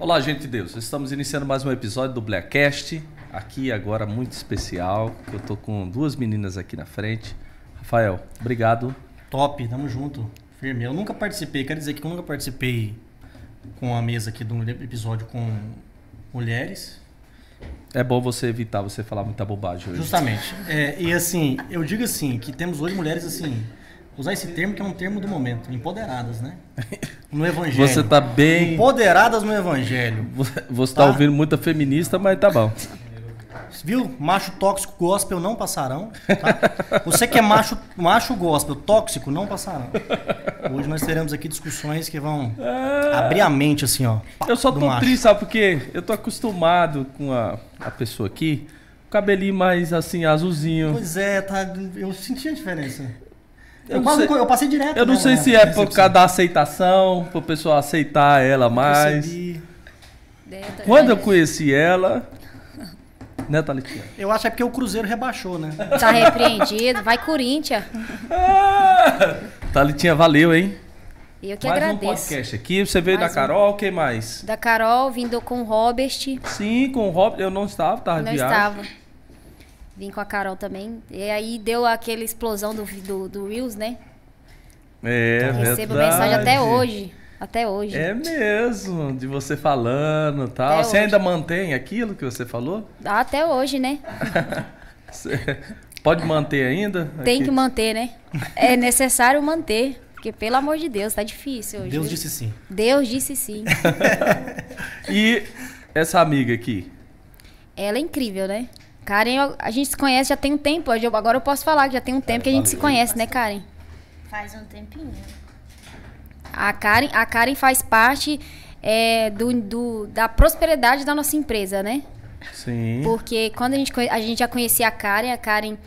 Olá, gente de Deus. Estamos iniciando mais um episódio do Blackcast. Aqui agora muito especial. Eu tô com duas meninas aqui na frente. Rafael, obrigado. Top, tamo junto. Firme. Eu nunca participei, quero dizer que eu nunca participei com a mesa aqui de um episódio com mulheres. É bom você evitar você falar muita bobagem hoje. Justamente. E assim, eu digo assim, que temos hoje mulheres assim, usar esse termo que é um termo do momento, empoderadas, né? No evangelho. Você tá bem... Empoderadas no evangelho. Você tá ouvindo muita feminista, mas tá bom. Viu? Macho tóxico gospel não passarão. Tá? Você que é macho gospel tóxico não passarão. Hoje nós teremos aqui discussões que vão abrir a mente assim, ó. Eu só tô triste, sabe por quê? Eu tô acostumado com a pessoa aqui, o cabelinho mais assim, azulzinho. Pois é, tá, eu senti a diferença. Eu passei direto. Eu não sei se é por causa da aceitação, pro pessoal aceitar ela mais. Quando eu conheci ela... Né, Thalitinha? Eu acho que é porque o Cruzeiro rebaixou, né? Tá repreendido. Vai, Corinthians. Thalitinha, valeu, hein? Eu que mais agradeço. Mais um podcast aqui. Você veio da Carol, quem mais? Da Carol, vindo com o Robert. Sim, com o Robert. Eu não estava, tava de viagem. Não estava. Vim com a Carol também. E aí deu aquela explosão do Reels, né? É, eu recebo mensagem até hoje. Até hoje. É mesmo, de você falando e tal. Você ainda mantém aquilo que você falou? Até hoje, né? Pode manter ainda? Tem que manter, né? É necessário manter. Porque, pelo amor de Deus, tá difícil hoje. Deus disse sim. Deus disse sim. E essa amiga aqui? Ela é incrível, né? Karen, a gente se conhece já tem um tempo. Agora eu posso falar que já tem um tempo que a gente se conhece, né, Karen? Faz um tempinho. A Karen faz parte da prosperidade da nossa empresa, né? Sim. Porque quando a gente já conhecia a Karen,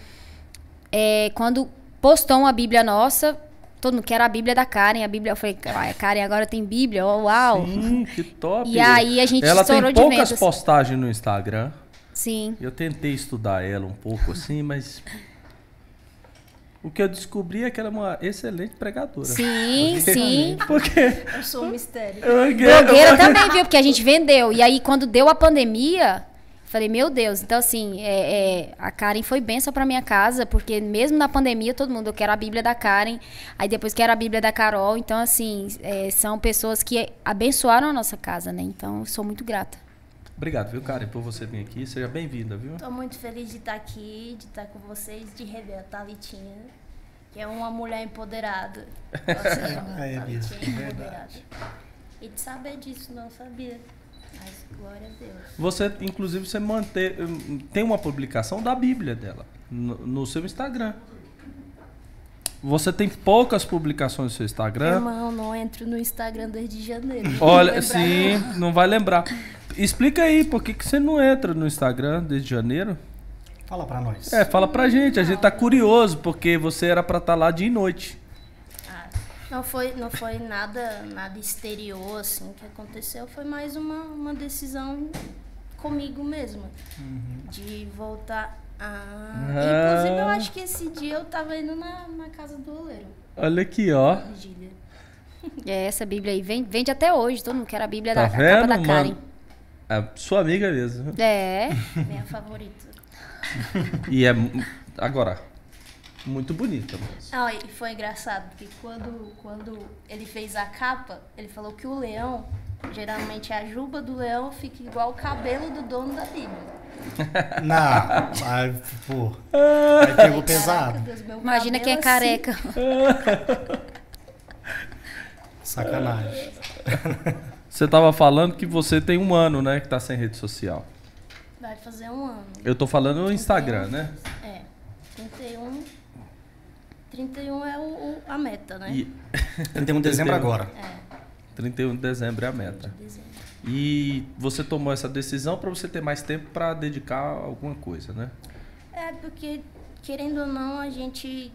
quando postou uma Bíblia nossa, todo mundo quer a Bíblia da Karen. A Bíblia, eu falei, Karen, agora tem Bíblia, uau. Sim, que top. E aí a gente ela estourou tem de poucas vendas. postagens no Instagram. Sim. Eu tentei estudar ela um pouco assim, mas... O que eu descobri é que ela é uma excelente pregadora. Sim, sim. Porque... Eu sou um mistério. Blogueira também, viu? Porque a gente vendeu. E aí, quando deu a pandemia, falei, meu Deus. Então, assim, a Karen foi bênção pra minha casa, porque mesmo na pandemia, todo mundo, eu quero a Bíblia da Karen. Aí depois quero a Bíblia da Carol. Então, assim, são pessoas que abençoaram a nossa casa, né? Então, eu sou muito grata. Obrigado, viu, Karen, por você vir aqui. Seja bem-vinda, viu? Tô muito feliz de estar aqui, de estar com vocês, de rever a Thalitinha, que é uma mulher empoderada. Empoderada. E de saber disso, não sabia. Mas glória a Deus. Você, inclusive, tem uma publicação da Bíblia dela no seu Instagram. Você tem poucas publicações no seu Instagram. Irmão, não entro no Instagram desde janeiro. Olha, sim, não vai lembrar. Explica aí, por que você não entra no Instagram desde janeiro? Fala pra nós. Fala pra gente. A gente tá curioso, porque você era pra estar lá dia e noite. Não foi nada exterior, assim, que aconteceu. Foi mais uma decisão comigo mesma. De voltar... Inclusive, eu acho que esse dia eu tava indo na casa do oleiro. Olha aqui, ó. Vigília. Essa Bíblia aí vende até hoje. Todo mundo quer a Bíblia Tá da capa da Karen. Mano? É sua amiga mesmo. Minha favorita. E agora, muito bonita mesmo. E foi engraçado, porque quando ele fez a capa, ele falou que o leão, geralmente a juba do leão fica igual o cabelo do dono da Bíblia. Não, pô. Aí pegou pesado. Deus, Imagina quem é careca. Sacanagem. Você tava falando que você tem 1 ano, né, que tá sem rede social. Vai fazer 1 ano. Eu tô falando no Instagram, né? 31 é a meta, né? 31 de dezembro agora. 31 de dezembro é a meta. E você tomou essa decisão para você ter mais tempo para dedicar a alguma coisa, né? Porque, querendo ou não, a gente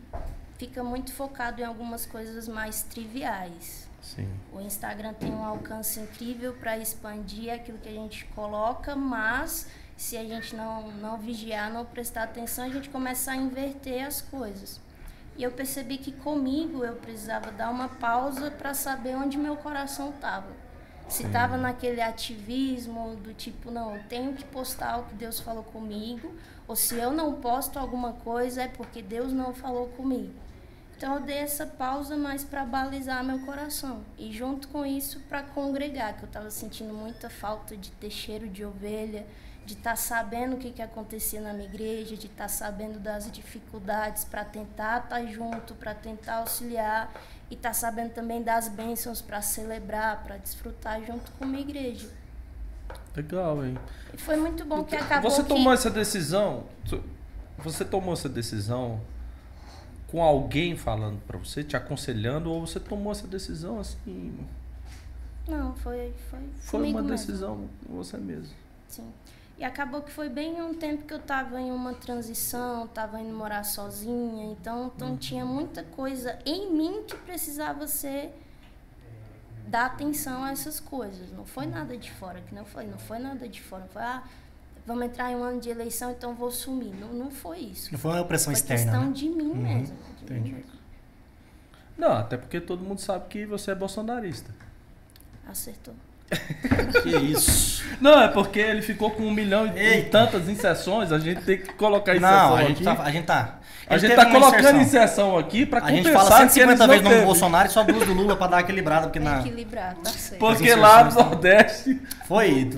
fica muito focado em algumas coisas mais triviais. Sim. O Instagram tem um alcance incrível para expandir aquilo que a gente coloca, mas se a gente não vigiar, não prestar atenção, a gente começa a inverter as coisas. E eu percebi que comigo eu precisava dar uma pausa para saber onde meu coração estava. Se tava naquele ativismo do tipo, não, eu tenho que postar o que Deus falou comigo, ou se eu não posto alguma coisa é porque Deus não falou comigo. Então eu dei essa pausa mais para balizar meu coração. E junto com isso para congregar, que eu estava sentindo muita falta de ter cheiro de ovelha, de estar sabendo o que acontecia na minha igreja, de estar sabendo das dificuldades para tentar estar junto, para tentar auxiliar e estar sabendo também das bênçãos para celebrar, para desfrutar junto com a minha igreja. Legal, hein? E foi muito bom que acabou Você tomou essa decisão? Você tomou essa decisão com alguém falando pra você, te aconselhando, ou você tomou essa decisão assim? Não, foi Foi uma mesmo. decisão com você mesmo. Sim. E acabou que foi bem um tempo que eu estava em uma transição, estava indo morar sozinha, então tinha muita coisa em mim que precisava ser dar atenção a essas coisas. Não foi nada de fora, que não foi nada de fora. Não foi, vamos entrar em um ano de eleição, então vou sumir. Não foi isso. Não foi uma pressão externa. Foi questão né? de mim mesmo. De mim Entendi. mesmo. Não, até porque todo mundo sabe que você é bolsonarista. Acertou. Que isso. Não, é porque ele ficou com 1 milhão e Eita. tantas inserções, a gente tem que colocar inserção Não, a aqui. gente tá. A Ele gente teve tá uma colocando inserção aqui pra A compensar gente fala que eles 150 não vezes no teve. Bolsonaro e só duas do Lula pra dar equilibrado, porque na... Equilibrar, tá certo. Porque As lá no inserções, Nordeste, Foi.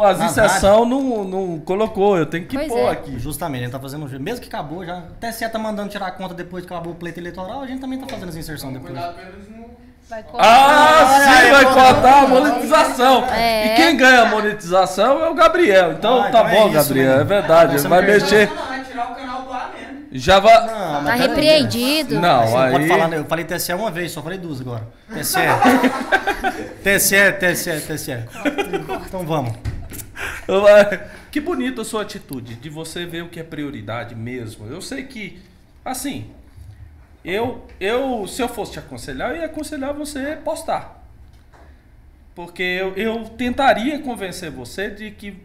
as Na inserção não colocou, eu tenho que Pois pôr é. aqui. Justamente, a gente tá fazendo... Mesmo que acabou já... Até se tá mandando tirar a conta depois que acabou o pleito eleitoral, a gente também tá fazendo essa inserção depois. Cuidado pra eles não... Vai Sim, vai cortar a monetização. É. E quem ganha a monetização é o Gabriel. Então Ah, tá então é bom, isso Gabriel, mesmo. é verdade. Você Vai me perdoa. mexer. Não, vai tirar o canal do ar mesmo. Já vai. Não, Tá mas peraí. repreendido. Não, Você não aí. pode falar, né? Eu falei TSE uma vez, só falei duas agora. TSE. Então vamos. Que bonita a sua atitude de você ver o que é prioridade mesmo. Eu sei que, assim, se eu fosse te aconselhar, eu ia aconselhar você postar. Porque eu tentaria convencer você de que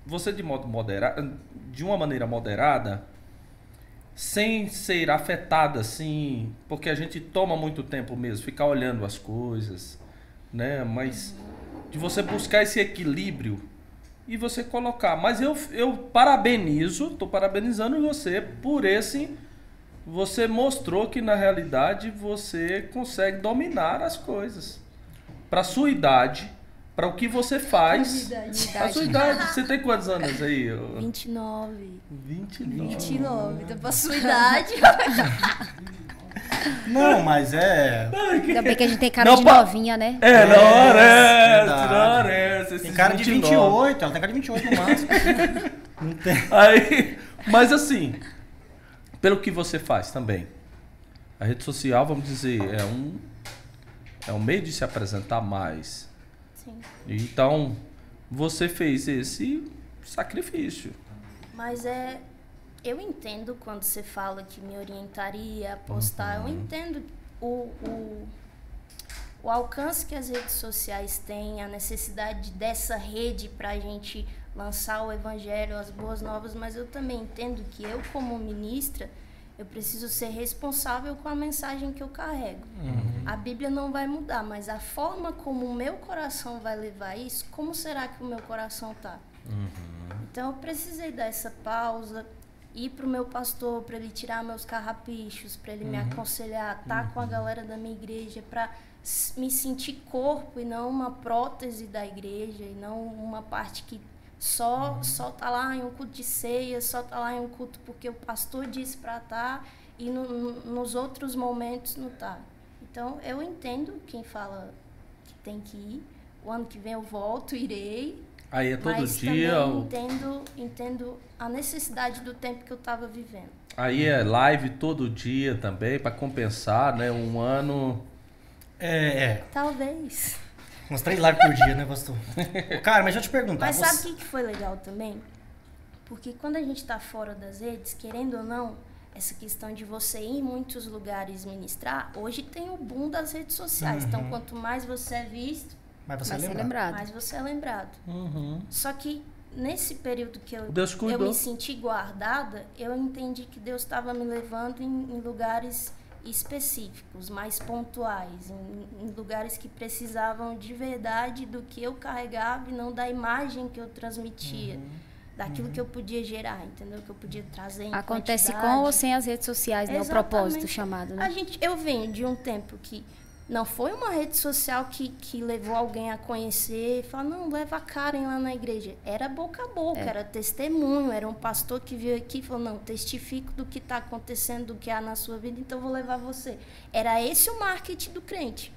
você de modo moderado, de uma maneira moderada, sem ser afetada assim, porque a gente toma muito tempo mesmo, ficar olhando as coisas, né? Mas de você buscar esse equilíbrio e você colocar. Mas eu tô parabenizando você por esse. Você mostrou que na realidade você consegue dominar as coisas. Para sua idade, para o que você faz. A sua idade. Você tem quantos anos aí? 29. 29. 29. Então, pra sua idade. Não, mas é... Ainda bem que a gente tem cara Não, de pa- novinha, né? verdade. não é. Tem cara de 28, ela tem cara de 28 no máximo. Não tem... Aí, mas assim, pelo que você faz também, a rede social, vamos dizer, é um meio de se apresentar mais. Sim. Então, você fez esse sacrifício. Mas eu entendo quando você fala que me orientaria a postar, eu entendo o alcance que as redes sociais têm, a necessidade dessa rede para a gente lançar o evangelho, as boas novas, mas eu também entendo que eu, como ministra, eu preciso ser responsável com a mensagem que eu carrego. A Bíblia não vai mudar, mas a forma como o meu coração vai levar isso, como será que o meu coração está? Então eu precisei dar essa pausa, ir para o meu pastor, para ele tirar meus carrapichos, para ele me aconselhar, estar com a galera da minha igreja, para me sentir corpo e não uma prótese da igreja, e não uma parte que só tá lá em um culto de ceia, só tá lá em um culto porque o pastor disse para estar, e nos outros momentos não tá. Então eu entendo quem fala que tem que ir. O ano que vem eu volto, irei. Aí é todo Mas dia. também entendo a necessidade do tempo que eu estava vivendo. Aí é live todo dia também, para compensar, né? Um ano. Talvez. Uns 3 lives por dia, né, pastor? Cara, mas deixa eu te perguntar. Mas sabe o que foi legal também? Porque quando a gente está fora das redes, querendo ou não, essa questão de você ir em muitos lugares ministrar, hoje tem o boom das redes sociais. Então, quanto mais você é visto, Mas você Vai ser lembrar. lembrado. mais você é lembrado. Só que nesse período que Deus eu cuidou. me senti guardada, eu entendi que Deus estava me levando em lugares específicos, mais pontuais, em lugares que precisavam de verdade do que eu carregava e não da imagem que eu transmitia, daquilo que eu podia gerar, entendeu? Que eu podia trazer em Acontece quantidade. com ou sem as redes sociais, né? O Exatamente. propósito chamado, né? Eu venho de um tempo que não foi uma rede social que levou alguém a conhecer e falar, não, leva a Karen lá na igreja. Era boca a boca, era testemunho, era um pastor que veio aqui e falou, não, testifico do que está acontecendo, do que há na sua vida, então eu vou levar você. Era esse o marketing do crente.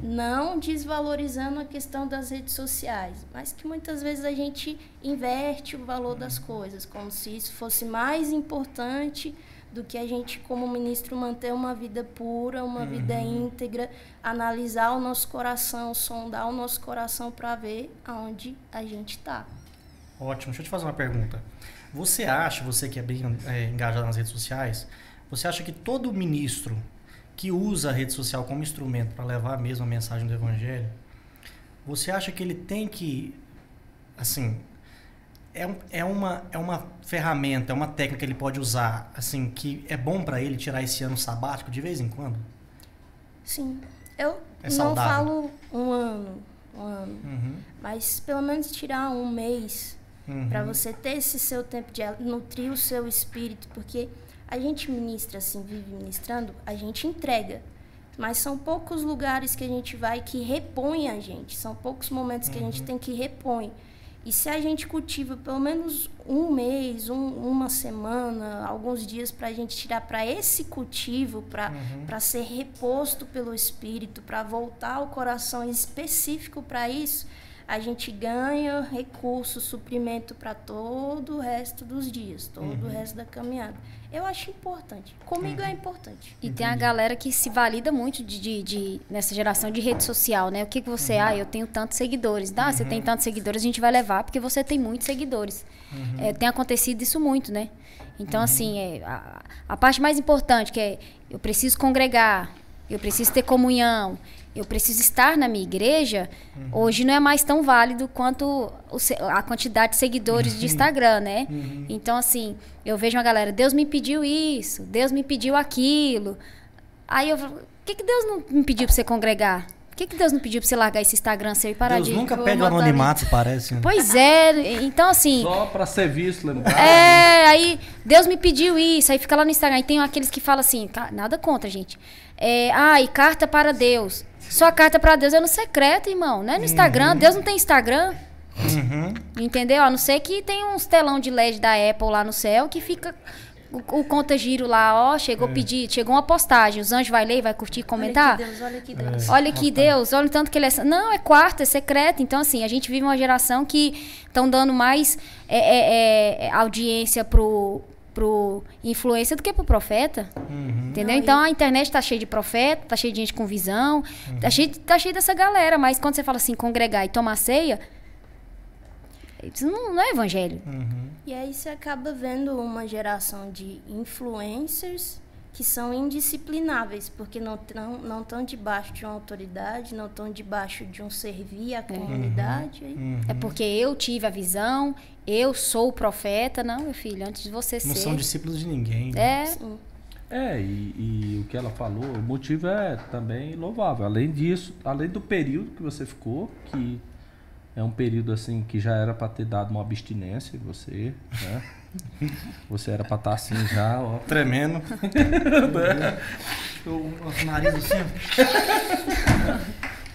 Não desvalorizando a questão das redes sociais, mas que muitas vezes a gente inverte o valor das coisas, como se isso fosse mais importante do que a gente, como ministro, manter uma vida pura, uma vida íntegra, analisar o nosso coração, sondar o nosso coração para ver aonde a gente está. Ótimo. Deixa eu te fazer uma pergunta. Você acha, você que é bem engajado nas redes sociais, você acha que todo ministro que usa a rede social como instrumento para levar mesmo a mensagem do evangelho, você acha que ele tem que, assim, é uma ferramenta, é uma técnica que ele pode usar, assim, que é bom para ele tirar esse ano sabático de vez em quando? Sim. Eu É não saudável. falo um ano, mas pelo menos tirar um mês para você ter esse seu tempo de nutrir o seu espírito, porque a gente ministra assim, vive ministrando, a gente entrega. Mas são poucos lugares que a gente vai que repõe a gente. São poucos momentos que a gente tem que repõe. E se a gente cultiva pelo menos um mês, uma semana, alguns dias para a gente tirar para esse cultivo, para ser reposto pelo Espírito, para voltar ao coração específico para isso, a gente ganha recurso, suprimento para todo o resto dos dias, todo o resto da caminhada. Eu acho importante. Comigo é importante. E tem a galera que se valida muito nessa geração de rede social, né? O que você... eu tenho tantos seguidores. Você tem tantos seguidores, a gente vai levar porque você tem muitos seguidores. Tem acontecido isso muito, né? Então, assim, a parte mais importante, que é eu preciso congregar, eu preciso ter comunhão, eu preciso estar na minha igreja, hoje não é mais tão válido quanto a quantidade de seguidores de Instagram, né? Então, assim, eu vejo uma galera, Deus me pediu isso, Deus me pediu aquilo. Aí eu falo, por que Deus não me pediu pra você congregar? Por que Deus não pediu pra você largar esse Instagram seu e parar Deus de... nunca pede o anonimato, parece. Né? Pois é, então assim... Só pra ser visto, lembrar. Aí Deus me pediu isso, aí fica lá no Instagram. Aí tem aqueles que falam assim, nada contra, gente. E carta para Deus. Sua carta para Deus é no secreto, irmão, não é no Instagram. Deus não tem Instagram. Entendeu? A não ser que tem uns telão de LED da Apple lá no céu que fica o conta giro lá, chegou uma postagem, os anjos vai ler, vai curtir, comentar. Olha que Deus. Olha que Deus, olha o tanto que ele é... Não, é quarto, é secreto. Então, assim, a gente vive uma geração que estão dando mais audiência pro influência do que pro profeta. Entendeu? Então a internet tá cheia de profeta, tá cheia de gente com visão, tá cheia dessa galera, mas quando você fala assim, congregar e tomar ceia, isso não é evangelho. E aí você acaba vendo uma geração de influencers que são indisciplináveis, porque não estão debaixo de uma autoridade, não estão debaixo de um servir à comunidade. É porque eu tive a visão, eu sou o profeta. Não, meu filho, antes de você Não ser... são discípulos de ninguém. Né? Sim. E o que ela falou, o motivo é também louvável. Além disso, além do período que você ficou, que é um período assim que já era para ter dado uma abstinência em você, né? Você era para estar assim já, ó. Tremendo. O nariz assim.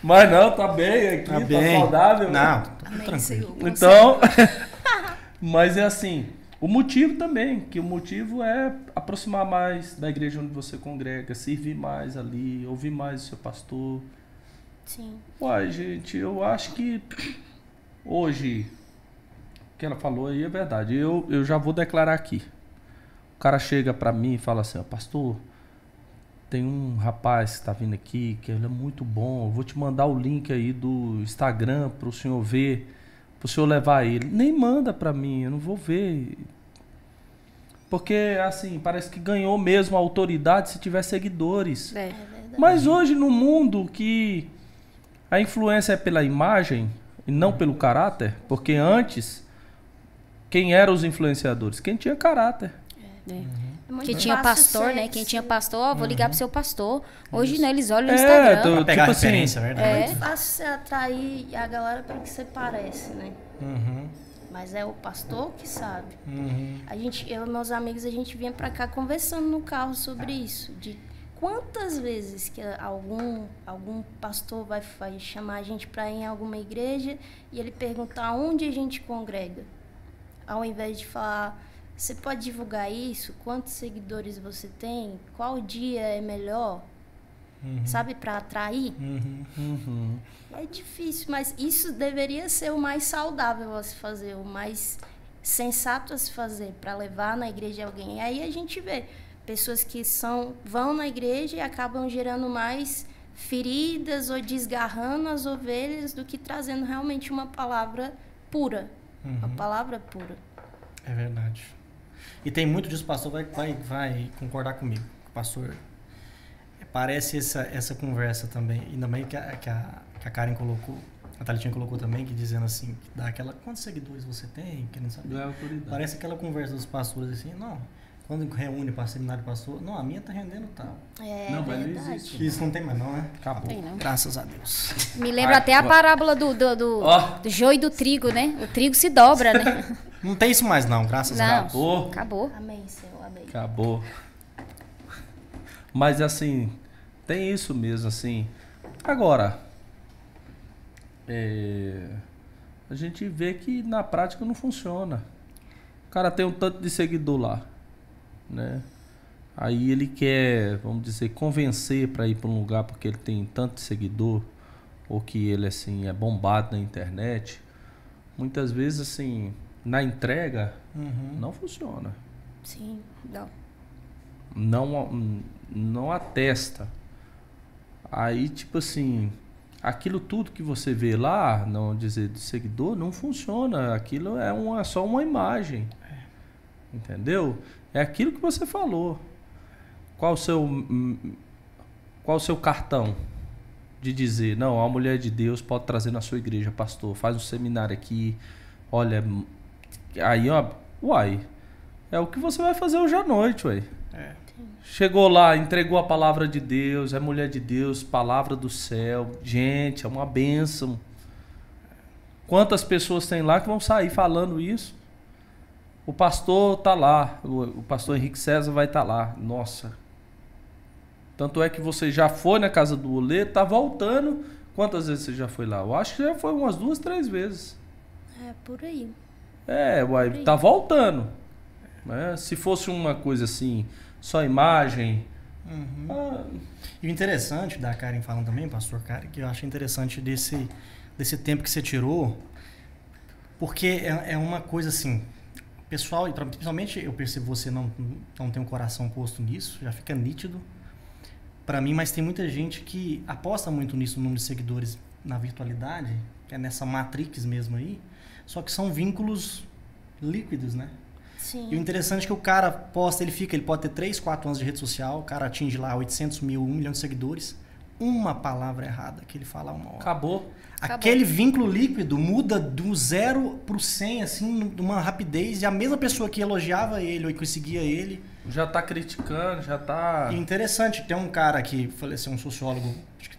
Mas não, tá bem aqui, tá bem. saudável. Não, tá tudo tranquilo. Então, mas é assim, o motivo também, que o motivo é aproximar mais da igreja onde você congrega, servir mais ali, ouvir mais o seu pastor. Sim. Uai, gente, eu acho que hoje, o que ela falou aí é verdade. Eu já vou declarar aqui. O cara chega pra mim e fala assim, pastor, tem um rapaz que tá vindo aqui, que ele é muito bom, eu vou te mandar o link aí do Instagram pro senhor ver, pro senhor levar ele. Nem manda pra mim, eu não vou ver. Porque, assim, parece que ganhou mesmo a autoridade se tiver seguidores. É verdade. Mas hoje no mundo que a influência é pela imagem e não pelo caráter, porque antes, quem eram os influenciadores? Quem tinha caráter. É muito Que tinha fácil pastor, ser- né? Quem tinha ser- pastor, ó, vou ligar pro seu pastor. Hoje, né, eles olham no Instagram. É, Pra pegar tipo assim, referência, é verdade. É muito fácil você atrair a galera pelo que você parece, né? Uhum, Mas é o pastor que sabe. uhum. Eu e meus amigos, a gente vinha pra cá conversando no carro sobre isso. De quantas vezes que algum pastor vai chamar a gente pra ir em alguma igreja e ele perguntar onde a gente congrega. Ao invés de falar, você pode divulgar isso? Quantos seguidores você tem? Qual dia é melhor? Sabe, pra atrair? uhum. É difícil, mas isso deveria ser o mais saudável a se fazer, o mais sensato a se fazer, para levar na igreja alguém. E aí a gente vê pessoas que vão na igreja e acabam gerando mais feridas ou desgarrando as ovelhas do que trazendo realmente uma palavra pura. Uma palavra pura. É verdade. E tem muito disso, o pastor vai concordar comigo. O pastor, parece essa conversa também, ainda bem que a Karen colocou, a Thalitinha colocou também, que dizendo assim, que dá aquela, quantos seguidores você tem, querendo saber. Não é autoridade. Parece aquela conversa dos pastores assim, não, quando reúne para seminário de pastor, não, a minha tá rendendo tal. É Não, mas não verdade. existe. Isso não tem mais não, né? Acabou. Tem, não. Graças a Deus. Me lembra até a parábola do Ó. joio e do trigo, né? O trigo se dobra, né? Não tem isso mais não, graças a Não. Deus. Acabou. Acabou. Amém, Senhor, amém. Acabou. Mas assim, tem isso mesmo, assim. Agora, a gente vê que na prática não funciona. O cara tem um tanto de seguidor lá, né? Aí ele quer, vamos dizer, convencer para ir para um lugar porque ele tem tanto de seguidor ou que ele assim é bombado na internet. Muitas vezes assim, na entrega não funciona. Sim, não. Não atesta. Aí, tipo assim, aquilo tudo que você vê lá, não dizer de seguidor, não funciona. Aquilo é só uma imagem. Entendeu? É aquilo que você falou. Qual o seu cartão de dizer, não, a mulher de Deus pode trazer na sua igreja, pastor, faz um seminário aqui, olha, aí, ó, uai, é o que você vai fazer hoje à noite, uai. Chegou lá, entregou a palavra de Deus, é mulher de Deus, palavra do céu. Gente, é uma bênção. Quantas pessoas tem lá que vão sair falando isso? O pastor tá lá, o pastor Henrique César vai estar lá. Nossa. Tanto é que você já foi na casa do Oleiro, tá voltando. Quantas vezes você já foi lá? Eu acho que já foi umas 2, 3 vezes. É por aí. Uai, tá voltando. Né? Se fosse uma coisa assim, só imagem. E o interessante da Karen falando também, pastor Karen, que eu acho interessante desse tempo que você tirou, porque é uma coisa assim, pessoal, e principalmente eu percebo você não tem um coração posto nisso, já fica nítido para mim, mas tem muita gente que aposta muito nisso, no número de seguidores na virtualidade, que é nessa matrix mesmo aí, só que são vínculos líquidos, né? Sim. E o interessante é que o cara posta, ele pode ter 3, 4 anos de rede social, o cara atinge lá 800 mil, 1 milhão de seguidores, uma palavra errada que ele fala uma hora. Acabou. Aquele vínculo líquido muda do 0 pro 100, assim, numa rapidez, e a mesma pessoa que elogiava ele ou que seguia ele. Já tá criticando, já tá... E interessante, tem um cara que faleceu, um sociólogo,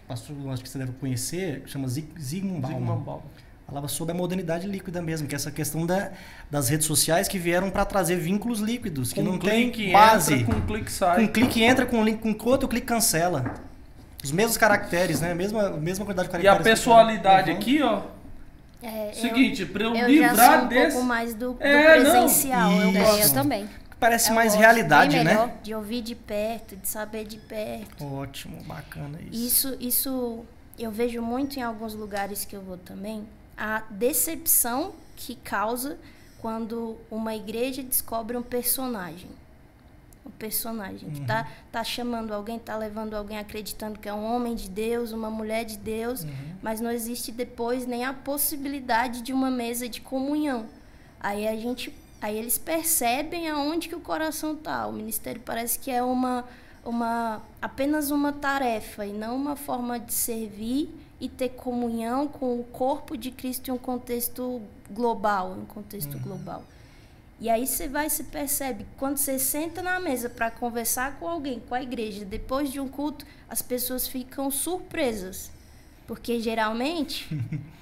acho que você deve conhecer, que chama Zygmunt Bauman. Falava sobre a modernidade líquida mesmo, que é essa questão das redes sociais que vieram para trazer vínculos líquidos, que Com não clique tem base. entra, com clique sai. Com clique entra, com link, com outro clique cancela. Os mesmos caracteres, né? Mesma quantidade de caracteres. E a pessoalidade Uhum. aqui, ó. Seguinte, para eu já livrar sou um desse... pouco mais do não. presencial. Eu Isso. gosto. Eu também. Parece Eu mais gosto realidade, bem né? melhor de ouvir de perto, de saber de perto. Ótimo, bacana isso. Isso eu vejo muito em alguns lugares que eu vou também. A decepção que causa quando uma igreja descobre um personagem. Um personagem que tá chamando alguém, tá levando alguém acreditando que é um homem de Deus, uma mulher de Deus, mas não existe depois nem a possibilidade de uma mesa de comunhão. Aí eles percebem aonde que o coração tá. O ministério parece que é apenas uma tarefa e não uma forma de servir e ter comunhão com o corpo de Cristo em um contexto global, global. E aí você percebe, quando você senta na mesa para conversar com alguém, com a igreja, depois de um culto, as pessoas ficam surpresas. Porque geralmente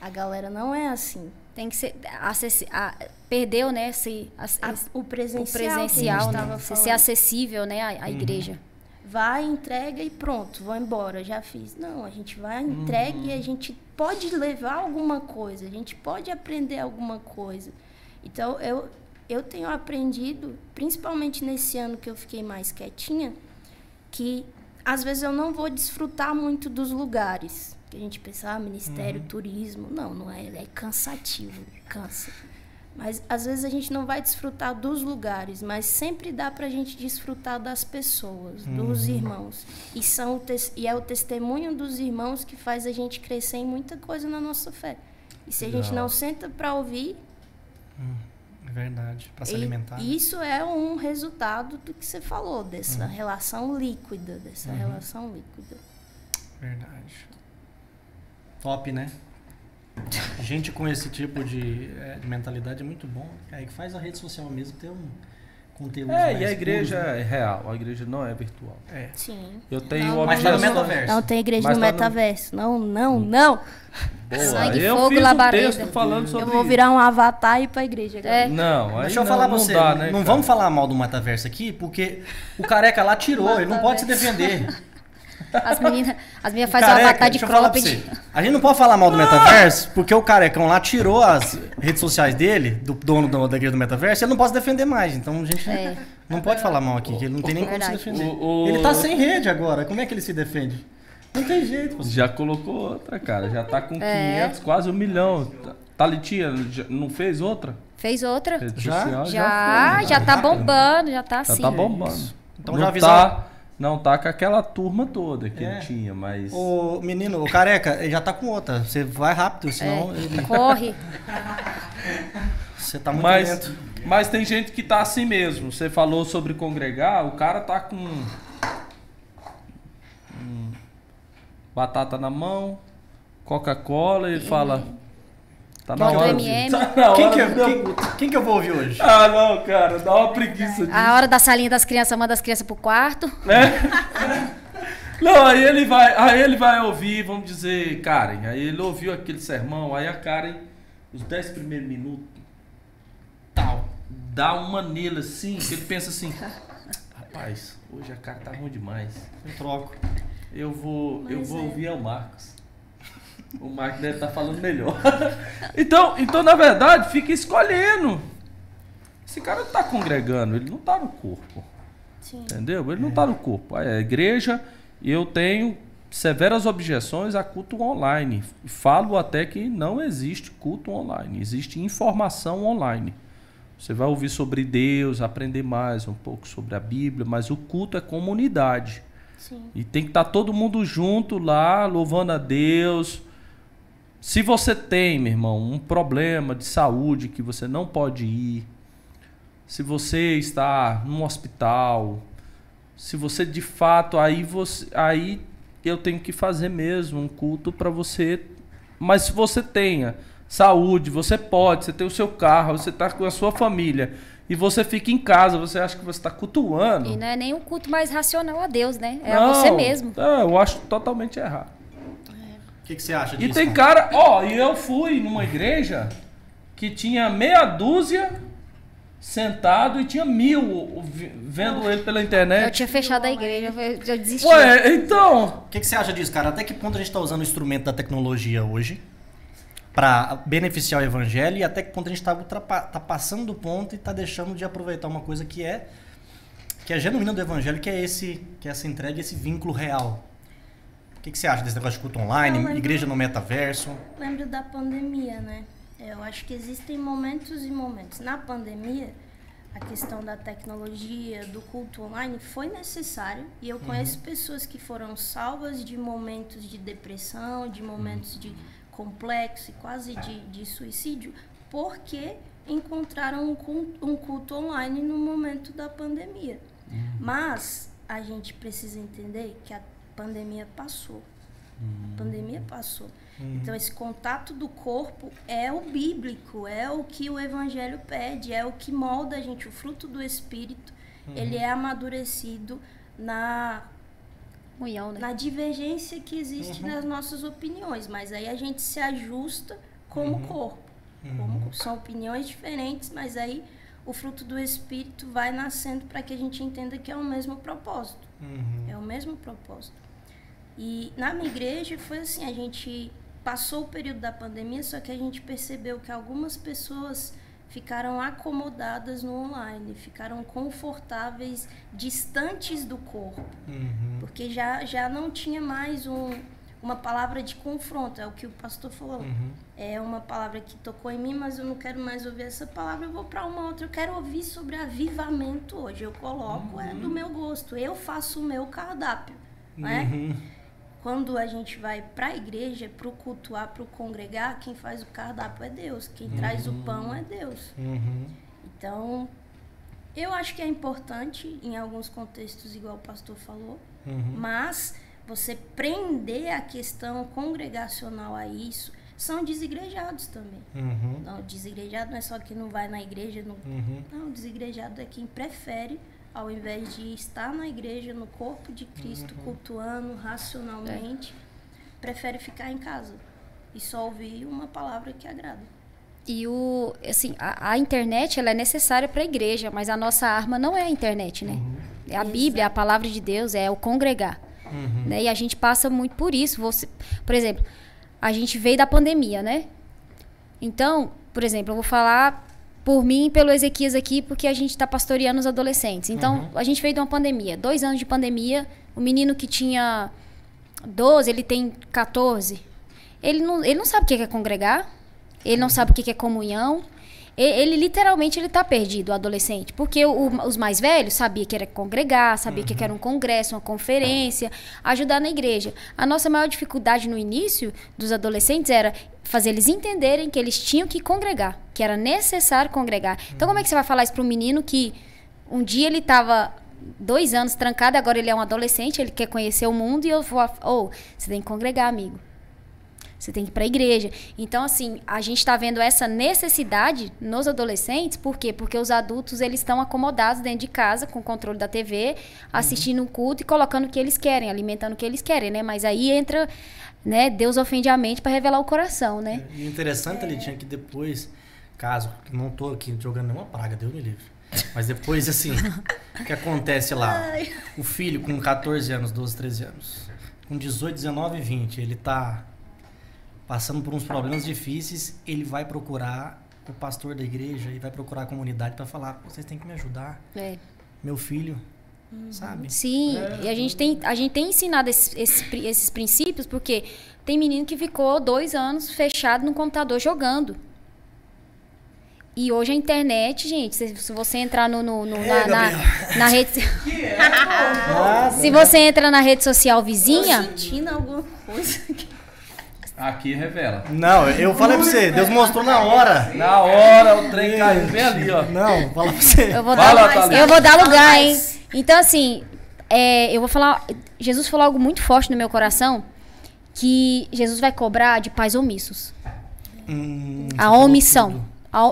a galera não é assim. Tem que ser perdeu, né, O o presencial, presencial, né? estava Ser acessível, né, à igreja. Vai, entrega e pronto, vou embora, já fiz. Não, a gente vai, entrega e a gente pode levar alguma coisa, a gente pode aprender alguma coisa. Então, eu tenho aprendido, principalmente nesse ano que eu fiquei mais quietinha, que às vezes eu não vou desfrutar muito dos lugares. Que a gente pensa, ministério, turismo. Não é cansativo, cansa. Mas às vezes a gente não vai desfrutar dos lugares, mas sempre dá pra gente desfrutar das pessoas, dos irmãos. E é o testemunho dos irmãos que faz a gente crescer em muita coisa na nossa fé. E se a gente não senta pra ouvir... É verdade, para se alimentar. Isso é um resultado do que você falou, dessa relação líquida, Verdade. Top, né? Gente com esse tipo de mentalidade é muito bom. É que faz a rede social mesmo ter um conteúdo mais e a igreja puro, né? é real, a igreja não é virtual. Sim. Eu tenho Mas tá no objeção. metaverso. Não tem igreja Mas no tá no- metaverso. Não. Boa. Sangue, Eu fogo, fiz um labareda. texto falando sobre Eu vou virar um avatar e ir pra igreja agora. É. Não, aí Deixa eu não, falar pra não você, dá, né, não cara? vamos falar mal do metaverso aqui, porque o careca lá tirou, ele não pode se defender. As meninas fazem um avatar de deixa eu falar pra cropped. você. A gente não pode falar mal do metaverso, porque o carecão lá tirou as redes sociais dele, do dono da igreja do metaverso, e ele não pode se defender mais. Então a gente não pode falar mal aqui, que ele não tem nem como se Verdade. defender. O- Ele tá sem rede agora, como é que ele se defende? Não tem jeito. Você. Já colocou outra, cara. Já tá com 500, quase 1 milhão. Thalitinha, não fez outra? Fez outra. Rede Já? social? Já tá bombando, já tá Já assim. tá bombando. Então não já avisaram. não tá com aquela turma toda que É. ele tinha, mas... O menino, o careca, ele já tá com outra. Você vai rápido, senão ele, Corre. você tá muito Mas, lento. mas tem gente que tá assim mesmo. Você falou sobre congregar, o cara tá com batata na mão, Coca-Cola, ele fala... Tá na Bota o hora MM. Tá na Quem hora quem que eu vou ouvir hoje? Ah, não, cara, dá uma preguiça disso. A hora da salinha das crianças, manda as crianças pro quarto. Né? Não, aí ele vai ouvir, vamos dizer, Karen. Aí ele ouviu aquele sermão, aí a Karen, os 10 primeiros minutos, tal, dá uma nele assim, que ele pensa assim, rapaz, hoje a cara tá ruim demais. Eu troco. Eu vou ouvir o Marcos. O Marcos deve estar falando melhor. Então, na verdade, fica escolhendo. Esse cara não tá congregando, ele não tá no corpo. Sim. Entendeu? Ele não está no corpo. A igreja, eu tenho severas objeções a culto online. Falo até que não existe culto online, existe informação online. Você vai ouvir sobre Deus, aprender mais um pouco sobre a Bíblia, mas o culto é comunidade. Sim. E tem que estar todo mundo junto lá, louvando a Deus. Se você tem, meu irmão, um problema de saúde que você não pode ir, se você está num hospital, se você de fato, aí eu tenho que fazer mesmo um culto para você. Mas se você tenha saúde, você pode, você tem o seu carro, você está com a sua família e você fica em casa, você acha que você está cultuando. E não é nem um culto mais racional a Deus, né? É Não, a você mesmo. Eu acho totalmente errado. O que você acha E disso? tem cara, e eu fui numa igreja que tinha meia dúzia sentado e tinha 1000 vendo ele pela Eu internet. tinha fechado a igreja, eu desisti. Ué, então, O que você acha disso, cara? Até que ponto a gente está usando o instrumento da tecnologia hoje para beneficiar o evangelho e até que ponto a gente está tá passando do ponto e está deixando de aproveitar uma coisa que é genuína do evangelho, que é essa entrega, esse vínculo real. O que você acha desse negócio de culto online, Eu lembro- igreja no metaverso? Lembro da pandemia, né? Eu acho que existem momentos e momentos. Na pandemia, a questão da tecnologia, do culto online foi necessário. E eu conheço pessoas que foram salvas de momentos de depressão, de momentos de complexo e quase de suicídio, porque encontraram um culto online no momento da pandemia. Mas a gente precisa entender que a pandemia passou. A pandemia passou. Então, esse contato do corpo é o bíblico, é o que o evangelho pede, é o que molda a gente. O fruto do Espírito, ele é amadurecido na Comunhão, né? divergência que existe nas nossas opiniões. Mas aí a gente se ajusta como corpo. São opiniões diferentes, mas aí o fruto do Espírito vai nascendo para que a gente entenda que é o mesmo propósito. É o mesmo propósito. E na minha igreja foi assim, a gente passou o período da pandemia, só que a gente percebeu que algumas pessoas ficaram acomodadas no online, ficaram confortáveis, distantes do corpo, porque já não tinha mais uma palavra de confronto, é o que o pastor falou. É uma palavra que tocou em mim, mas eu não quero mais ouvir essa palavra, eu vou para uma outra. Eu quero ouvir sobre avivamento hoje. Eu coloco, é do meu gosto, eu faço o meu cardápio, né? Quando a gente vai para a igreja, para o cultuar, para o congregar, quem faz o cardápio é Deus. Quem traz o pão é Deus. Então, eu acho que é importante, em alguns contextos, igual o pastor falou, mas você prender a questão congregacional a isso, são desigrejados também. Não, desigrejado não é só quem não vai na igreja. Não, desigrejado é quem prefere, ao invés de estar na igreja, no corpo de Cristo, cultuando racionalmente, prefere ficar em casa e só ouvir uma palavra que agrada. E a internet, ela é necessária para a igreja, mas a nossa arma não é a internet, né? É a Bíblia, a palavra de Deus, é o congregar. Né? E a gente passa muito por isso. Por exemplo, a gente veio da pandemia, né? Então, por exemplo, eu vou falar por mim e pelo Ezequias aqui, porque a gente está pastoreando os adolescentes. Então, a gente veio de uma pandemia, 2 anos de pandemia. O menino que tinha 12, ele tem 14. Ele não sabe o que é congregar, ele não sabe o que é comunhão. Ele literalmente está perdido, o adolescente. Porque os mais velhos sabiam que era congregar, sabia que era um congresso, uma conferência, ajudar na igreja. A nossa maior dificuldade no início dos adolescentes era fazer eles entenderem que eles tinham que congregar, que era necessário congregar. Então, como é que você vai falar isso para um menino que um dia ele estava 2 anos trancado, agora ele é um adolescente, ele quer conhecer o mundo, e eu vou, você tem que congregar, amigo. Você tem que ir para a igreja. Então, assim, a gente está vendo essa necessidade nos adolescentes. Por quê? Porque os adultos, eles estão acomodados dentro de casa, com o controle da TV, assistindo um culto e colocando o que eles querem, alimentando o que eles querem, né? Mas aí entra, né, Deus ofende a mente para revelar o coração, né? E o interessante, Litinha, que depois, caso, não tô aqui jogando nenhuma praga, Deus me livre. Mas depois, assim, o que acontece lá? O filho com 14 anos, 12, 13 anos, com 18, 19, 20, ele tá passando por uns problemas difíceis, ele vai procurar o pastor da igreja e vai procurar a comunidade para falar, vocês têm que me ajudar. Meu filho, sabe? Sim, e a gente tem ensinado esses princípios, porque tem menino que ficou 2 anos fechado no computador jogando. E hoje a internet, gente, se você entrar na rede... Se você entra na rede social vizinha... Tô sentindo alguma coisa aqui. Aqui revela. Não, eu falei pra você, Deus mostrou na hora. Na hora o trem caiu bem ali, ó. Não, fala pra você. Eu vou dar lugar, hein? Então, assim, eu vou falar... Jesus falou algo muito forte no meu coração, que Jesus vai cobrar de pais omissos. A omissão.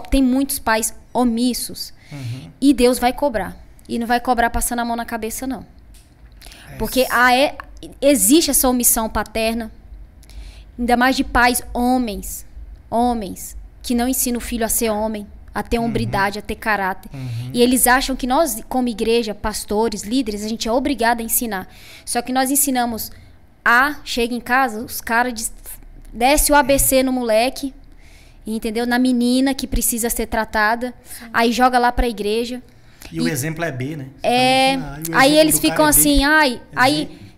Tem muitos pais omissos. E Deus vai cobrar. E não vai cobrar passando a mão na cabeça, não. Porque existe essa omissão paterna, ainda mais de pais homens, que não ensinam o filho a ser homem, a ter hombridade, a ter caráter. E eles acham que nós, como igreja, pastores, líderes, a gente é obrigado a ensinar. Só que nós ensinamos chega em casa, os caras desce o ABC no moleque, entendeu? Na menina que precisa ser tratada, aí joga lá pra igreja. E o exemplo é B, né? Aí eles ficam assim, aí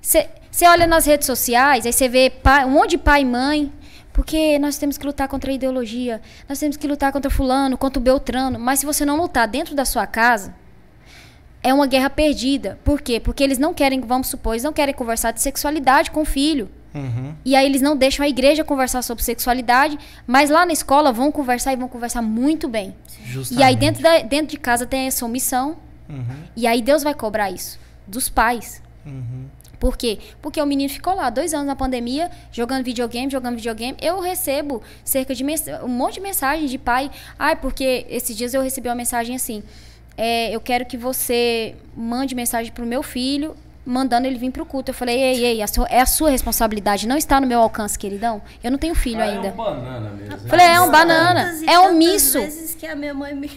você olha nas redes sociais, aí você vê um monte de pai e mãe, porque nós temos que lutar contra a ideologia, nós temos que lutar contra fulano, contra o beltrano, mas se você não lutar dentro da sua casa, é uma guerra perdida. Por quê? Porque eles não querem, vamos supor, eles não querem conversar de sexualidade com o filho. E aí eles não deixam a igreja conversar sobre sexualidade, mas lá na escola vão conversar e vão conversar muito bem. Justamente. E aí dentro de casa tem essa omissão, e aí Deus vai cobrar isso dos pais. Por quê? Porque o menino ficou lá 2 anos na pandemia, jogando videogame. Eu recebo cerca de um monte de mensagem de pai. Porque esses dias eu recebi uma mensagem assim, eu quero que você mande mensagem pro meu filho, mandando ele vir pro culto. Eu falei, ei, é a sua responsabilidade, não está no meu alcance, queridão. Eu não tenho filho ainda. É um banana mesmo. Falei, é um banana, é um misso. Vezes que a minha mãe me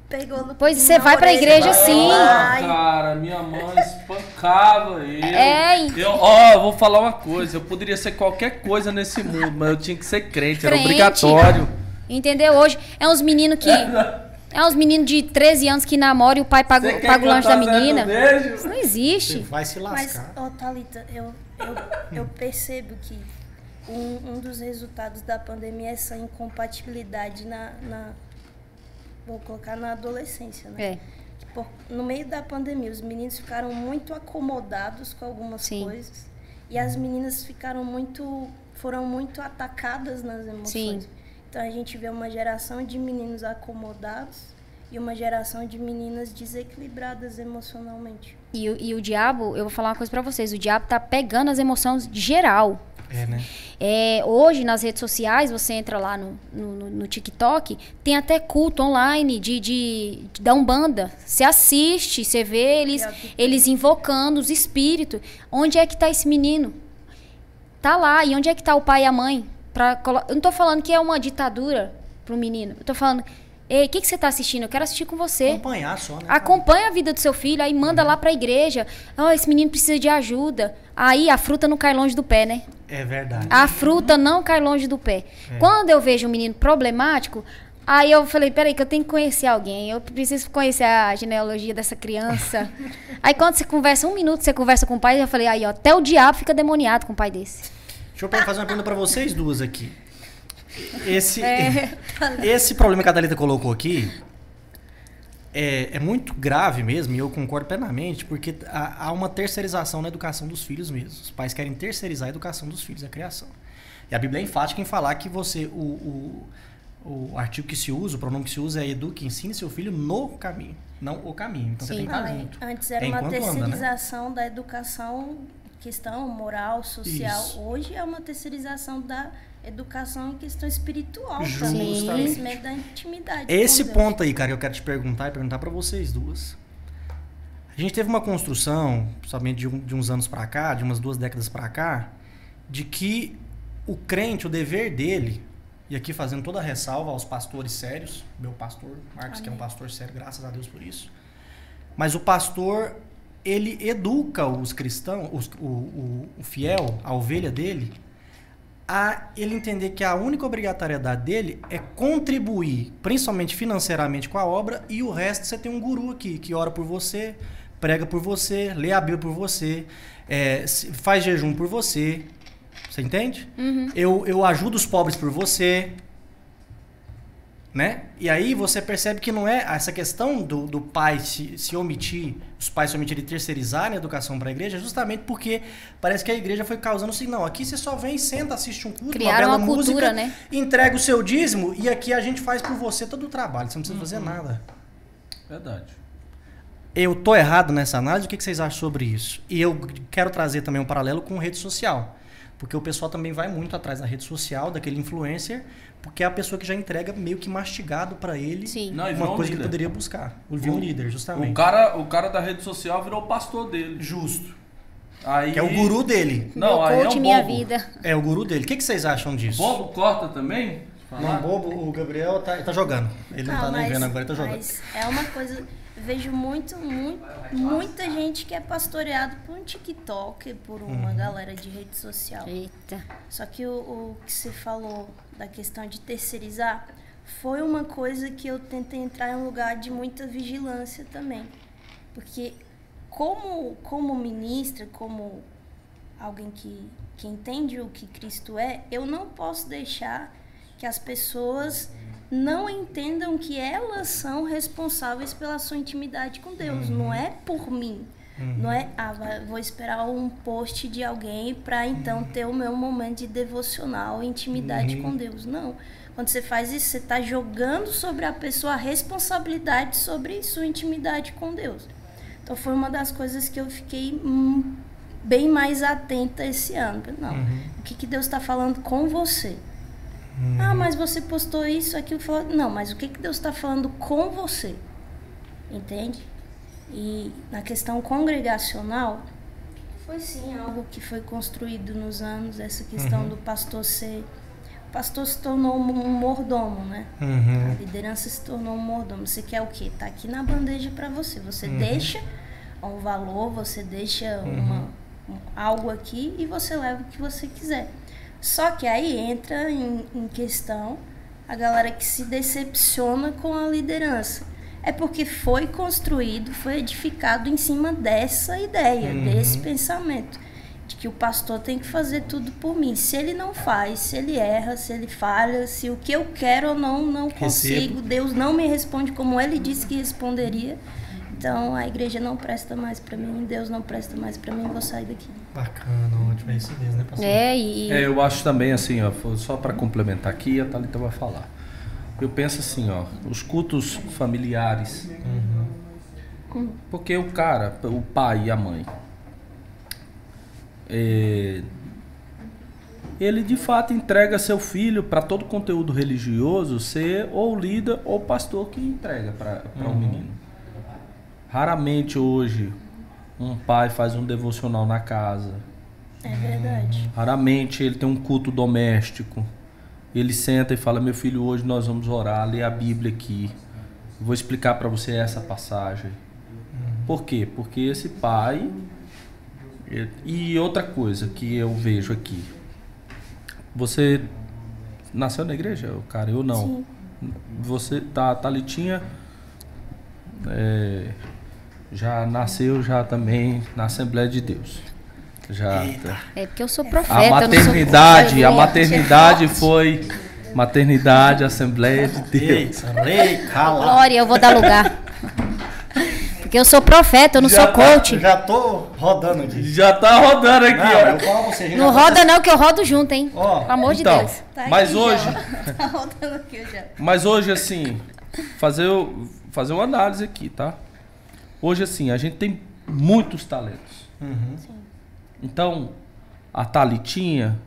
pegou no Pois você vai pra igreja sim. Cara, minha mãe espancava eu. Eu vou falar uma coisa, eu poderia ser qualquer coisa nesse mundo, mas eu tinha que ser crente. Era obrigatório. Entendeu? Hoje é uns meninos que... É uns meninos de 13 anos que namoram e o pai paga o lanche da menina. Isso não existe. Você vai se lascar. Mas, Thalita, eu percebo que um dos resultados da pandemia é essa incompatibilidade vou colocar na adolescência, né? No meio da pandemia, os meninos ficaram muito acomodados com algumas coisas e as meninas foram muito atacadas nas emoções. Sim. Então a gente vê uma geração de meninos acomodados e uma geração de meninas desequilibradas emocionalmente. E o diabo, eu vou falar uma coisa pra vocês, o diabo tá pegando as emoções de geral. Né? Hoje, nas redes sociais, você entra lá no TikTok, tem até culto online da Umbanda. Você assiste, você vê eles invocando os espíritos. Onde é que tá esse menino? Tá lá. E onde é que tá o pai e a mãe? Eu não tô falando que é uma ditadura pro menino. Eu tô falando, ei, o que você tá assistindo? Eu quero assistir com você. Acompanhar só, né? Acompanha a vida do seu filho, aí manda lá pra igreja. Esse menino precisa de ajuda. Aí a fruta não cai longe do pé, né? É verdade. A fruta não cai longe do pé. Quando eu vejo um menino problemático, aí eu falei, peraí, que eu tenho que conhecer alguém. Eu preciso conhecer a genealogia dessa criança. Aí quando você conversa, 1 minuto, você conversa com o pai, eu falei, aí ó, até o diabo fica demoniado com um pai desse. Deixa eu fazer uma pergunta pra vocês duas aqui. Esse problema que a Thalita colocou aqui é muito grave mesmo, e eu concordo plenamente, porque há uma terceirização na educação dos filhos mesmo. Os pais querem terceirizar a educação dos filhos, a criação. E a Bíblia é enfática em falar que o artigo que se usa, o pronome que se usa é eduque, ensine seu filho no caminho, não o caminho. Então você tem que estar junto. Antes era uma terceirização da educação, questão moral, social. Isso. Hoje é uma terceirização da educação em questão espiritual também, conhecimento da intimidade. Esse ponto aí, cara, eu quero te perguntar e perguntar para vocês duas. A gente teve uma construção, somente de uns anos para cá, de umas 2 décadas para cá, de que o crente, o dever dele, e aqui fazendo toda a ressalva aos pastores sérios, meu pastor Marcos, que é um pastor sério, graças a Deus por isso, mas o pastor, ele educa os cristãos, o fiel, a ovelha dele, a ele entender que a única obrigatoriedade dele é contribuir, principalmente financeiramente, com a obra, e o resto você tem um guru aqui, que ora por você, prega por você, lê a Bíblia por você, faz jejum por você. Você entende? Uhum. Eu ajudo os pobres por você. Né? E aí você percebe que não é essa questão do pai se omitir, os pais se omitirem de terceirizarem a educação para a igreja, justamente porque parece que a igreja foi causando assim, não, aqui você só vem, senta, assiste um culto, criaram uma bela cultura, música, né? Entrega o seu dízimo e aqui a gente faz por você todo o trabalho, você não precisa fazer nada. Verdade. Eu tô errado nessa análise? O que vocês acham sobre isso? E eu quero trazer também um paralelo com rede social. Porque o pessoal também vai muito atrás da rede social, daquele influencer, porque é a pessoa que já entrega meio que mastigado para ele. Sim. Uma coisa que ele poderia buscar. Ele um líder, justamente. O cara da rede social virou o pastor dele. Justo. Aí... Que é o guru dele. Não, aí coach é um minha bobo. vida. É o guru dele. O que vocês acham disso? Bobo corta também? Não, bobo, o Gabriel tá jogando. Ele não tá nem vendo agora, ele tá jogando. Mas é uma coisa... Vejo muita gente que é pastoreado por um TikTok, por uma galera de rede social. Eita. Só que o que você falou da questão de terceirizar foi uma coisa que eu tentei entrar em um lugar de muita vigilância também. Porque como ministra, como alguém que entende o que Cristo é, eu não posso deixar que as pessoas não entendam que elas são responsáveis pela sua intimidade com Deus. Não é por mim. Não é, vou esperar um post de alguém para então ter o meu momento de devocional, intimidade com Deus. Não. Quando você faz isso, você está jogando sobre a pessoa a responsabilidade sobre sua intimidade com Deus. Então foi uma das coisas que eu fiquei bem mais atenta esse ano. Não, o que Deus está falando com você? Ah, mas você postou isso, aquilo. Não, mas o que Deus está falando com você? Entende? E na questão congregacional, foi sim algo que foi construído nos anos, essa questão do pastor ser... O pastor se tornou um mordomo, né? A liderança se tornou um mordomo. Você quer o quê? Tá aqui na bandeja para você. Você deixa um valor, você deixa algo aqui e você leva o que você quiser. Só que aí entra em questão a galera que se decepciona com a liderança. É porque foi construído, foi edificado em cima dessa ideia, desse pensamento. De que o pastor tem que fazer tudo por mim. Se ele não faz, se ele erra, se ele falha, se o que eu quero ou não consigo, Deus não me responde como ele disse que responderia, então a igreja não presta mais pra mim, Deus não presta mais pra mim, eu vou sair daqui. Bacana, ótimo, é isso mesmo, né, pastor? Eu acho também assim, ó, só para complementar aqui, a Thalita vai falar. Eu penso assim, ó, os cultos familiares, porque o cara, o pai e a mãe, ele de fato entrega seu filho para todo conteúdo religioso ser ou líder ou pastor que entrega para o menino. Raramente hoje um pai faz um devocional na casa. É verdade. Raramente ele tem um culto doméstico. Ele senta e fala: meu filho, hoje nós vamos orar, ler a Bíblia aqui. Vou explicar para você essa passagem. Por quê? Porque esse pai... E outra coisa que eu vejo aqui. Você nasceu na igreja, cara? Eu não. Sim. Você, Thalitinha, já nasceu já também na Assembleia de Deus. Já. É porque eu sou profeta. A maternidade foi maternidade, Assembleia de Deus. Glória, eu vou dar lugar. Porque eu sou profeta, eu não sou coach. Já tô rodando aqui. Já tá rodando aqui, não, ó. Eu falo pra você, não roda não, que eu rodo junto, hein? Ó, pelo amor então, de Deus. Tá mas aqui hoje... já. Tá rodando aqui já. Mas hoje, assim, fazer uma análise aqui, tá? Hoje, assim, a gente tem muitos talentos. Então, a Thalitinha,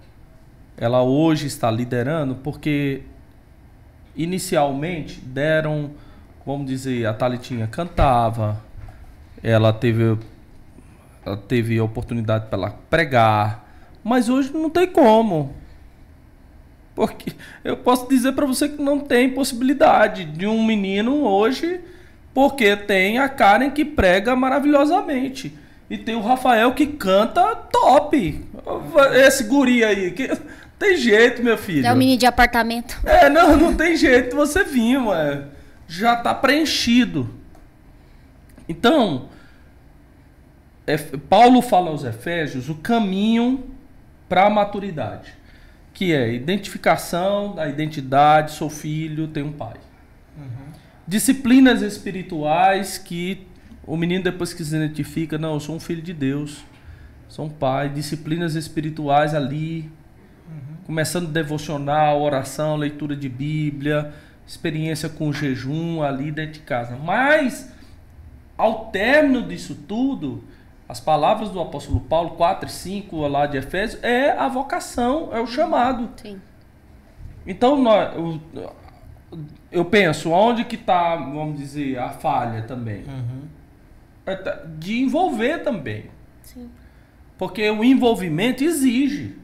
ela hoje está liderando porque inicialmente deram, vamos dizer, a Thalitinha cantava, ela teve a oportunidade para ela pregar, mas hoje não tem como. Porque eu posso dizer para você que não tem possibilidade de um menino hoje, porque tem a Karen que prega maravilhosamente. E tem o Rafael que canta top. Esse guri aí, que tem jeito, meu filho. É o menino de apartamento. Não tem jeito você vir, ué. Já tá preenchido. Então, Paulo fala aos Efésios o caminho para a maturidade, que é identificação da identidade, sou filho, tenho um pai. Disciplinas espirituais que o menino depois que se identifica, não, eu sou um filho de Deus, sou um pai. Disciplinas espirituais ali, começando devocional, oração, leitura de Bíblia, experiência com jejum ali dentro de casa. Mas, ao término disso tudo, as palavras do apóstolo Paulo, 4 e 5 lá de Efésios, é a vocação, é o chamado. Sim. Então, eu penso, onde que está, vamos dizer, a falha também? De envolver também. Sim. Porque o envolvimento exige.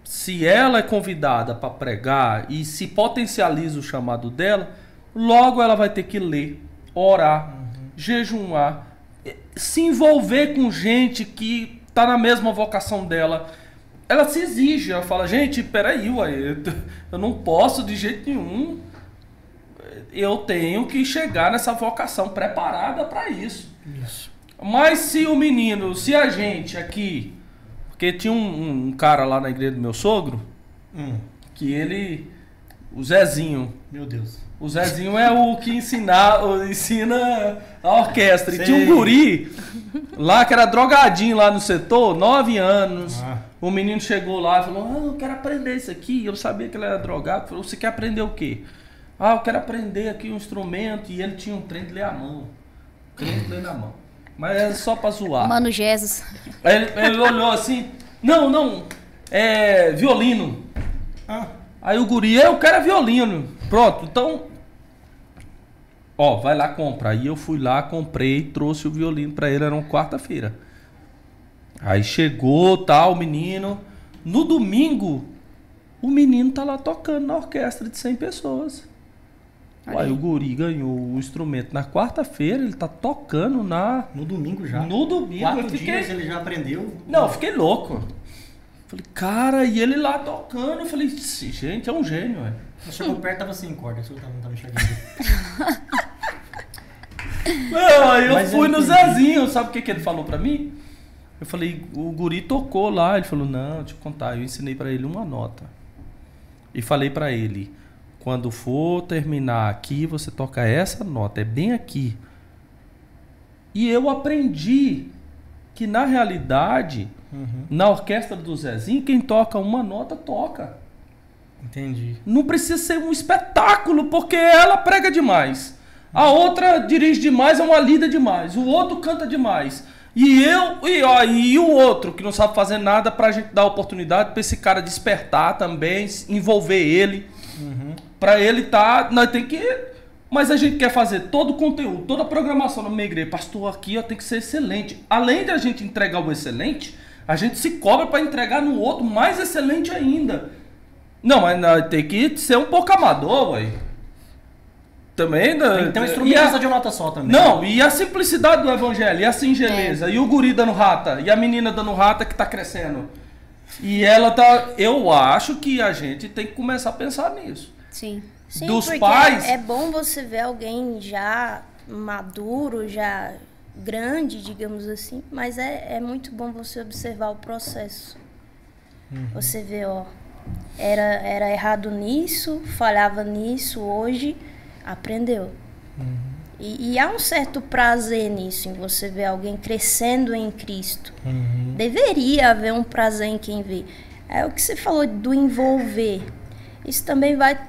Se ela é convidada para pregar e se potencializa o chamado dela, logo ela vai ter que ler, orar, jejuar, se envolver com gente que está na mesma vocação dela. Ela se exige, ela fala: gente, peraí, eu não posso de jeito nenhum. Eu tenho que chegar nessa vocação preparada para isso. Mas se a gente aqui... Porque tinha um cara lá na igreja do meu sogro, que ele... O Zezinho. Meu Deus. O Zezinho é o que ensina a orquestra. E tinha um guri lá que era drogadinho lá no setor, 9 anos. O menino chegou lá e falou: eu quero aprender isso aqui. Eu sabia que ele era drogado. Falou: você quer aprender o quê? Eu quero aprender aqui um instrumento. E ele tinha um trem de ler a mão. Trem de ler na mão. Mas é só pra zoar. Mano Jesus. Aí ele olhou assim, não, é violino. Ah, Aí o guri, eu quero violino. Pronto, então... Ó, vai lá, compra. Aí eu fui lá, comprei, trouxe o violino pra ele, era uma quarta-feira. Aí chegou, tal, o menino. No domingo, o menino tá lá tocando na orquestra de 100 pessoas. Aí o guri ganhou o instrumento na quarta-feira, ele tá tocando no domingo já. No domingo. 4 eu fiquei... dias ele já aprendeu. Não, eu fiquei louco. Falei, cara, e ele lá tocando. Eu falei, gente, é um gênio, velho. Chegou perto, tava sem corda, você não tava enxergando. Não, aí eu Mas fui eu no entendi. Zezinho, sabe o que ele falou pra mim? Eu falei, o guri tocou lá. Ele falou, não, deixa eu contar. Eu ensinei pra ele uma nota. E falei pra ele, quando for terminar aqui, você toca essa nota, é bem aqui. E eu aprendi que, na realidade, na orquestra do Zezinho, quem toca uma nota, toca. Entendi. Não precisa ser um espetáculo, porque ela prega demais. A outra dirige demais, é uma lida demais. O outro canta demais. E o outro, que não sabe fazer nada, pra gente dar oportunidade pra esse cara despertar também, envolver ele. Pra ele tá... Nós tem que... Mas a gente quer fazer todo o conteúdo, toda a programação na minha igreja. Pastor, aqui ó, tem que ser excelente. Além de a gente entregar o excelente, a gente se cobra pra entregar no outro mais excelente ainda. Não, mas nós tem que ser um pouco amador, ué. Também... Tem que ter uma instrumentação de nota só também. Não, e a simplicidade do evangelho, e a singeleza, e o guri dando rata, e a menina dando rata que tá crescendo. E ela tá... Eu acho que a gente tem que começar a pensar nisso. Sim. Sim, Dos porque pais... é bom você ver alguém já maduro, já grande, digamos assim, mas é muito bom você observar o processo. Você vê, ó, era errado nisso, falhava nisso, hoje aprendeu. E há um certo prazer nisso, em você ver alguém crescendo em Cristo. Deveria haver um prazer em quem vê. É o que você falou do envolver. Isso também vai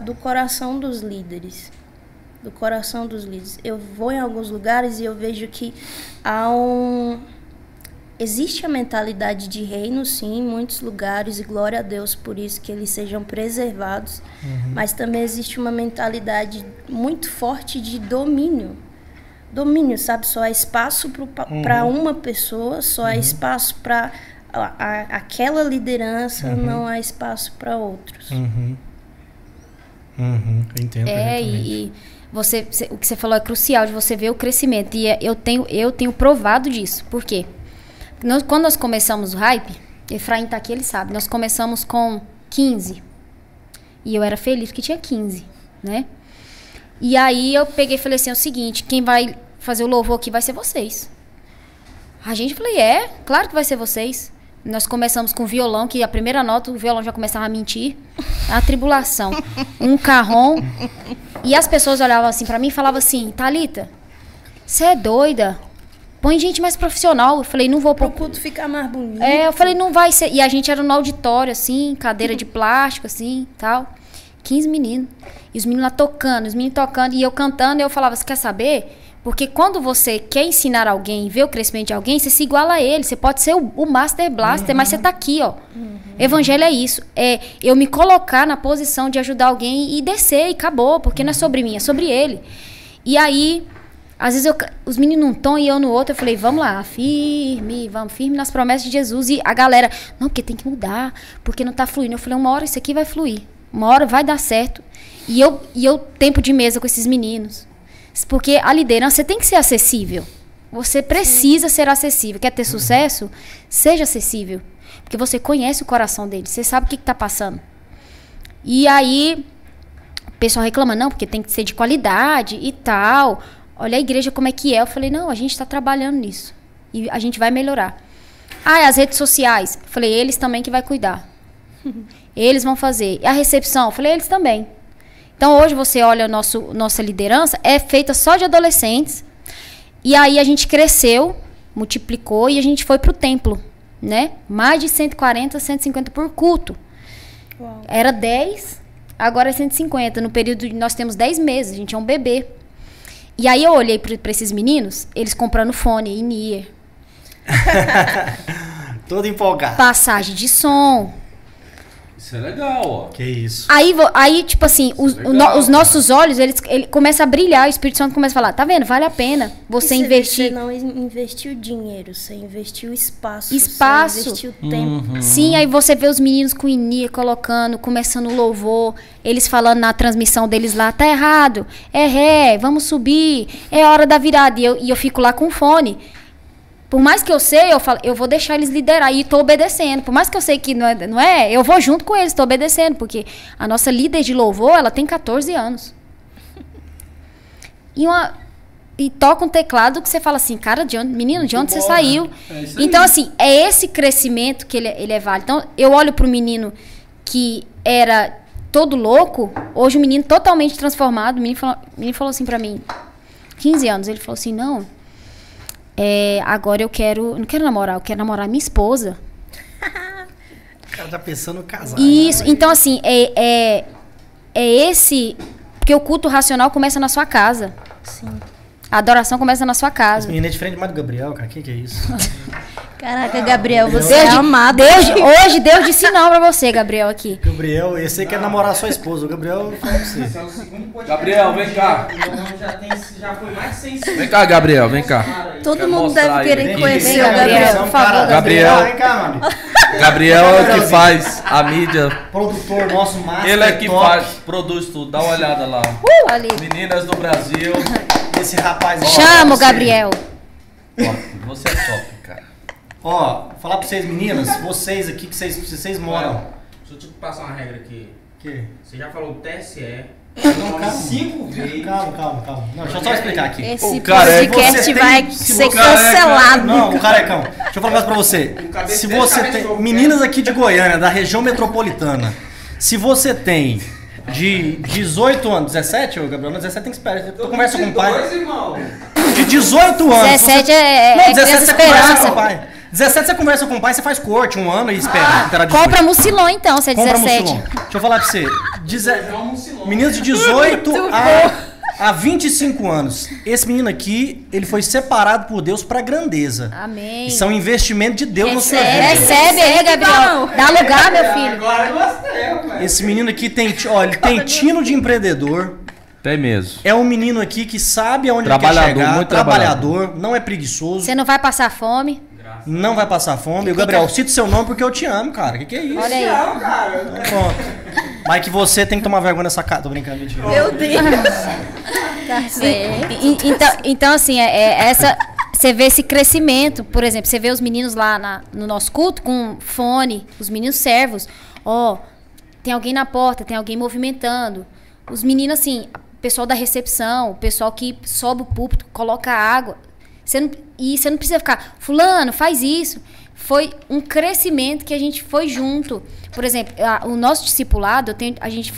do coração dos líderes. Do coração dos líderes. Eu vou em alguns lugares e eu vejo que existe a mentalidade de reino, sim, em muitos lugares, e glória a Deus por isso, que eles sejam preservados. Mas também existe uma mentalidade muito forte de domínio. Domínio, sabe? Só há espaço para uma pessoa, só há espaço para aquela liderança, não há espaço para outros. Eu entendo E o que você falou é crucial, de você ver o crescimento. E eu tenho provado disso. Por quê? Quando nós começamos o Hype, Efraim tá aqui, ele sabe, nós começamos com 15. E eu era feliz que tinha 15, né? E aí eu peguei e falei assim, é o seguinte, quem vai fazer o louvor aqui vai ser vocês. A gente falei, claro que vai ser vocês. Nós começamos com violão, que a primeira nota, o violão já começava a mentir. A tribulação. Um carrom. E as pessoas olhavam assim pra mim e falavam assim, Thalita, você é doida? Põe gente mais profissional. Eu falei, não vou pôr. Pro culto ficar mais bonito. Eu falei, não vai ser. E a gente era no auditório, assim, cadeira de plástico, assim, tal. 15 meninos. E os meninos lá tocando, e eu cantando, e eu falava, você quer saber? Porque quando você quer ensinar alguém, ver o crescimento de alguém, você se iguala a ele. Você pode ser o Master Blaster, mas você tá aqui, ó. Evangelho é isso. É eu me colocar na posição de ajudar alguém e descer, e acabou. Porque não é sobre mim, é sobre ele. E aí, às vezes, os meninos num tom e eu no outro. Eu falei, vamos lá, firme nas promessas de Jesus. E a galera, não, porque tem que mudar, porque não tá fluindo. Eu falei, uma hora isso aqui vai fluir. Uma hora vai dar certo. E eu tempo de mesa com esses meninos. Porque a liderança, você tem que ser acessível. Você precisa ser acessível. Quer ter sucesso? Seja acessível. Porque você conhece o coração dele. Você sabe o que está passando. E aí, o pessoal reclama, não, porque tem que ser de qualidade e tal. Olha a igreja como é que é. Eu falei, não, a gente está trabalhando nisso. E a gente vai melhorar. As redes sociais. Eu falei, eles também que vai cuidar. Eles vão fazer. E a recepção? Eu falei, eles também. Então, hoje você olha nossa liderança, é feita só de adolescentes. E aí a gente cresceu, multiplicou e a gente foi pro templo, né? Mais de 140, 150 por culto. Uau. Era 10, agora é 150. No período de nós temos 10 meses, a gente é um bebê. E aí eu olhei pra esses meninos, eles comprando fone, in-ear, Todo empolgado. passagem de som. Isso é legal, ó. Que isso. Aí tipo assim, legal, os nossos olhos, ele começa a brilhar, o Espírito Santo começa a falar, tá vendo? Vale a pena você investir. Você não investiu dinheiro, você investiu espaço. Espaço. Você investiu tempo. Sim, aí você vê os meninos com in-ear colocando, começando o louvor, eles falando na transmissão deles lá, tá errado, é ré, vamos subir, é hora da virada. E eu fico lá com fone. Por mais que eu sei, eu falo, eu vou deixar eles liderar e tô obedecendo. Por mais que eu sei que não é, eu vou junto com eles, tô obedecendo, porque a nossa líder de louvor, ela tem 14 anos. E toca um teclado que você fala assim, cara, menino, de onde você saiu? É isso aí. Então, assim, é esse crescimento que ele é válido. Então, eu olho pro menino que era todo louco, hoje o menino totalmente transformado. O menino falou assim pra mim, 15 anos, ele falou assim, não, agora não quero namorar, eu quero namorar minha esposa. O cara tá pensando em casar. Isso, então assim, é esse, porque o culto racional começa na sua casa. Sim. A adoração começa na sua Esse casa. menino é diferente demais do Gabriel, cara. Que é isso? Caraca, Gabriel, você é amado. Hoje Deus disse não pra você, Gabriel, aqui. Gabriel, esse aí quer namorar sua esposa. O Gabriel fala pra você. Esse é o segundo podcast. Gabriel, vem cá. O meu nome já foi mais de 100 Vem cá, Gabriel, vem cá. Todo Quero mundo mostrar deve ele querer aqui. conhecer Vem, o Gabriel. Gabriel. Por favor, Gabriel. Vem cá, mano. Gabriel é o que faz a mídia. Produtor nosso, master. Ele é que top. produz tudo. Dá uma olhada lá. Ali. Meninas do Brasil. Esse rapaz aí. Chama o você. Gabriel. Top. Você é top, cara. Ó, falar pra vocês, meninas, vocês aqui que vocês moram. Deixa eu te passar uma regra aqui. Que? Você já falou TSE. calma. 5 vezes. Calma. Não, deixa eu só explicar aqui. Esse careca. podcast Você vai tem- se ser você- cancelado. Não, o carecão. Deixa eu falar um negócio pra você. cabeça Se desse você cabeça tem. novo, Meninas aqui de Goiânia, da região metropolitana. Se você tem de 18 anos, 17, ô Gabriel? Não, 17 tem que esperar. Tu conversa com o pai. 22, irmão. De 18 anos. 17 você... é Não, criança 17 você conversa com o esperança. pai. 17 você conversa com o pai, você faz corte um ano e espera. interagir com Compra ele. mucilon então, se é Compra 17. Mucilon. Deixa eu falar pra você. João Mucilon. Meninos de 18 a 25 anos. Esse menino aqui, ele foi separado por Deus pra grandeza. Amém. Isso é um investimento de Deus na sua vida. Recebe aí, Gabriel. Dá lugar, meu filho. Agora eu gostei, rapaz. Esse menino aqui tem, ó, ele tem tino de empreendedor. Tem mesmo. É um menino aqui que sabe aonde ele quer Trabalhador, chegar. muito Trabalhador, não é preguiçoso, Você não vai passar fome. não vai passar fome. E o Gabriel, cito seu nome porque eu te amo, cara. Que é isso? Olha aí. Não, cara. Pronto. Mas que você tem que tomar vergonha nessa cara. Tô brincando, mentira. Meu Deus. Tá certo. Então assim, essa. Você vê esse crescimento, por exemplo, você vê os meninos lá no nosso culto com fone, os meninos servos. Ó, tem alguém na porta, tem alguém movimentando. Os meninos, assim, o pessoal da recepção, o pessoal que sobe o púlpito, coloca água. Você não precisa ficar, fulano, faz isso. Foi um crescimento que a gente foi junto. Por exemplo, o nosso discipulado, a gente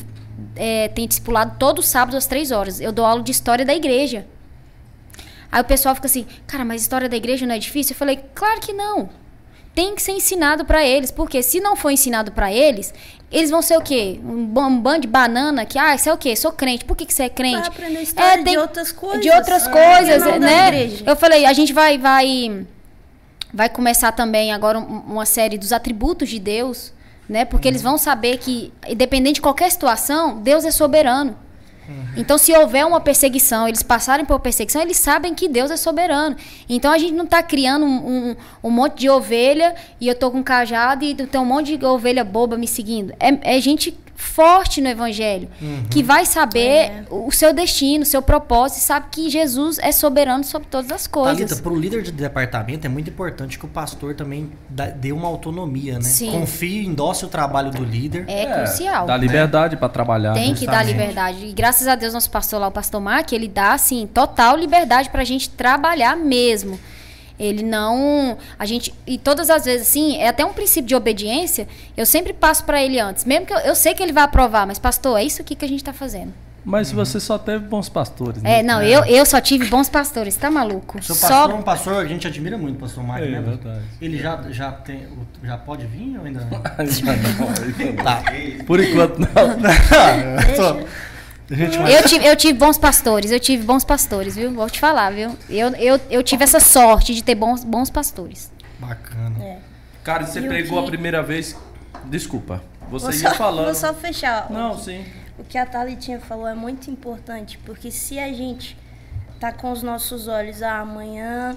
tem discipulado todo sábado às 3 horas. Eu dou aula de história da igreja. Aí o pessoal fica assim, cara, mas história da igreja não é difícil? Eu falei, claro que não. Tem que ser ensinado pra eles, porque se não for ensinado pra eles, eles vão ser o quê? Um bando de banana que, isso é o quê? Sou crente. Por que você é crente? Vai aprender história de tem- outras coisas. De outras coisas, Não da né? igreja. Eu falei, a gente vai começar também agora uma série dos atributos de Deus, né? Porque eles vão saber que, independente de qualquer situação, Deus é soberano. Então, se houver uma perseguição, eles passarem por perseguição, eles sabem que Deus é soberano. Então, a gente não está criando um monte de ovelha e eu tô com um cajado e tem um monte de ovelha boba me seguindo. É gente forte no evangelho, que vai saber o seu destino, o seu propósito, e sabe que Jesus é soberano sobre todas as coisas. Thalita, pro líder de departamento é muito importante que o pastor também dê uma autonomia, né? Sim. Confie, endosse o trabalho do líder. É crucial. Dá liberdade pra trabalhar. Tem né? que dar liberdade. E graças a Deus, nosso pastor lá, o pastor Mark, ele dá, assim, total liberdade pra gente trabalhar mesmo. Ele não... E todas as vezes, assim, é até um princípio de obediência, eu sempre passo pra ele antes. Mesmo que eu sei que ele vai aprovar, mas, pastor, é isso aqui que a gente tá fazendo. Mas você só teve bons pastores. Né? Não, eu só tive bons pastores, tá maluco? O seu pastor é Só... um pastor, a gente admira muito o pastor Mário, né? verdade. Ele já pode vir ou ainda não? Ainda não. Tá. Por enquanto, não. Gente, mas... Eu tive bons pastores, viu? Vou te falar, viu? Eu tive essa sorte de ter bons pastores. Bacana. É. Cara, você E o pregou que- a primeira vez. Desculpa. Você Vou ia só, falando. vou só fechar. Não, sim. O que a Thalitinha falou é muito importante, porque se a gente tá com os nossos olhos, amanhã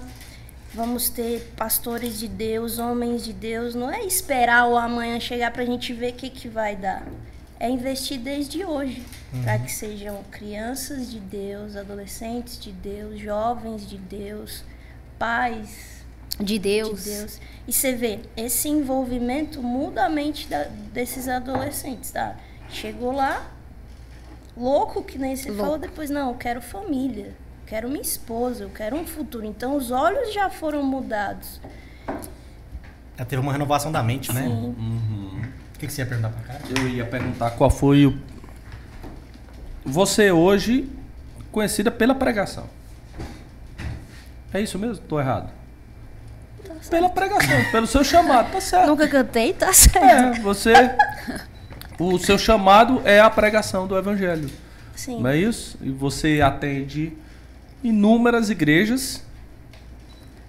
vamos ter pastores de Deus, homens de Deus, não é esperar o amanhã chegar pra gente ver o que vai dar. É investir desde hoje, para que sejam crianças de Deus, adolescentes de Deus, jovens de Deus, pais De Deus. de Deus. E você vê, esse envolvimento muda a mente desses adolescentes, tá? Chegou lá, louco, que nem você falou, depois, não, eu quero família, quero minha esposa, eu quero um futuro. Então, os olhos já foram mudados. Já teve uma renovação da mente, né? Sim. O que você ia perguntar pra cá? Eu ia perguntar qual foi o. Você hoje conhecida pela pregação. É isso mesmo? Tô errado? Pela pregação, pelo seu chamado, tá certo. Nunca cantei, tá certo. É, você. O seu chamado é a pregação do evangelho. Sim. Não é isso? E você atende inúmeras igrejas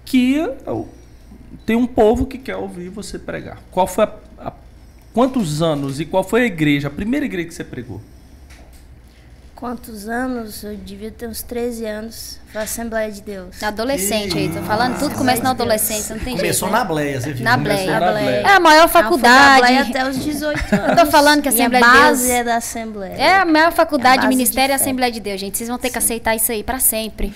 que tem um povo que quer ouvir você pregar. Qual foi quantos anos e qual foi a igreja, a primeira igreja que você pregou? Quantos anos? Eu devia ter uns 13 anos. Foi a Assembleia de Deus. Adolescente aí, tô falando, tudo começa na adolescência, não tem Começou jeito. na Bleia, você viu? Na Começou Bleia. na Bleia. É a maior faculdade. Eu fui da Bleia até os 18 anos. Eu tô falando que a Minha Assembleia de base Deus é da Assembleia. É a maior faculdade de base ministério de e fé. Assembleia de Deus, gente. Vocês vão ter que aceitar isso aí pra sempre.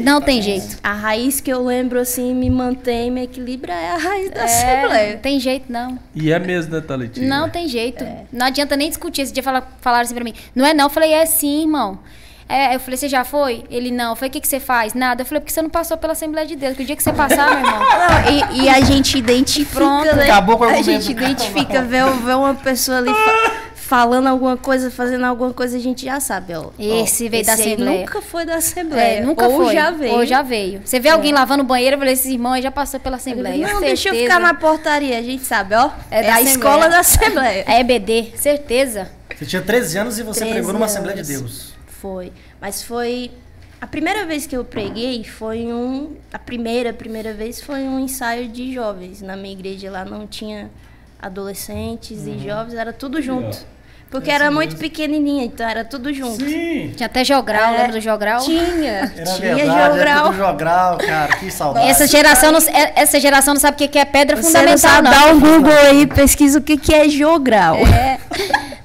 Não tem jeito. A raiz que eu lembro, assim, me mantém, me equilibra, é a raiz da Não Assembleia. tem jeito, não. E é mesmo, né, Thalitinha? Não tem jeito. Não adianta nem discutir. Esse dia falaram assim pra mim. Não é não. Eu falei, é sim, irmão. Eu falei, você já foi? Ele, não. Eu falei, o que você faz? Nada. Eu falei, porque você não passou pela Assembleia de Deus. Que o dia que você passar, meu irmão... Não, e a gente identifica, Pronto, né? acabou com o A argumento gente do cara. identifica, vê uma pessoa ali falando alguma coisa, fazendo alguma coisa, a gente já sabe, ó. Esse veio da esse aí Assembleia. nunca foi da Assembleia. nunca Ou foi. já veio. Ou já veio. Você vê alguém lavando o banheiro, eu falei, esse irmão aí já passou pela Assembleia. Não, deixa eu Certeza. ficar na portaria, a gente sabe, ó. É da a Assembleia. escola da Assembleia. É EBD, certeza. Você tinha 13 anos e você 13 pregou numa Assembleia de anos. Deus. Foi. Mas foi... A primeira vez que eu preguei foi a primeira vez foi um ensaio de jovens. Na minha igreja lá não tinha adolescentes e jovens, era tudo junto. Porque era muito pequenininha, então era tudo junto. Sim. Tinha até jogral, lembra do jogral? Tinha. Era Tinha verdade, era jogral. tudo jogral, cara, que saudade. Essa geração não sabe o que é pedra Você não fundamental, sabe, não. dá um Google aí, pesquisa o que é jogral.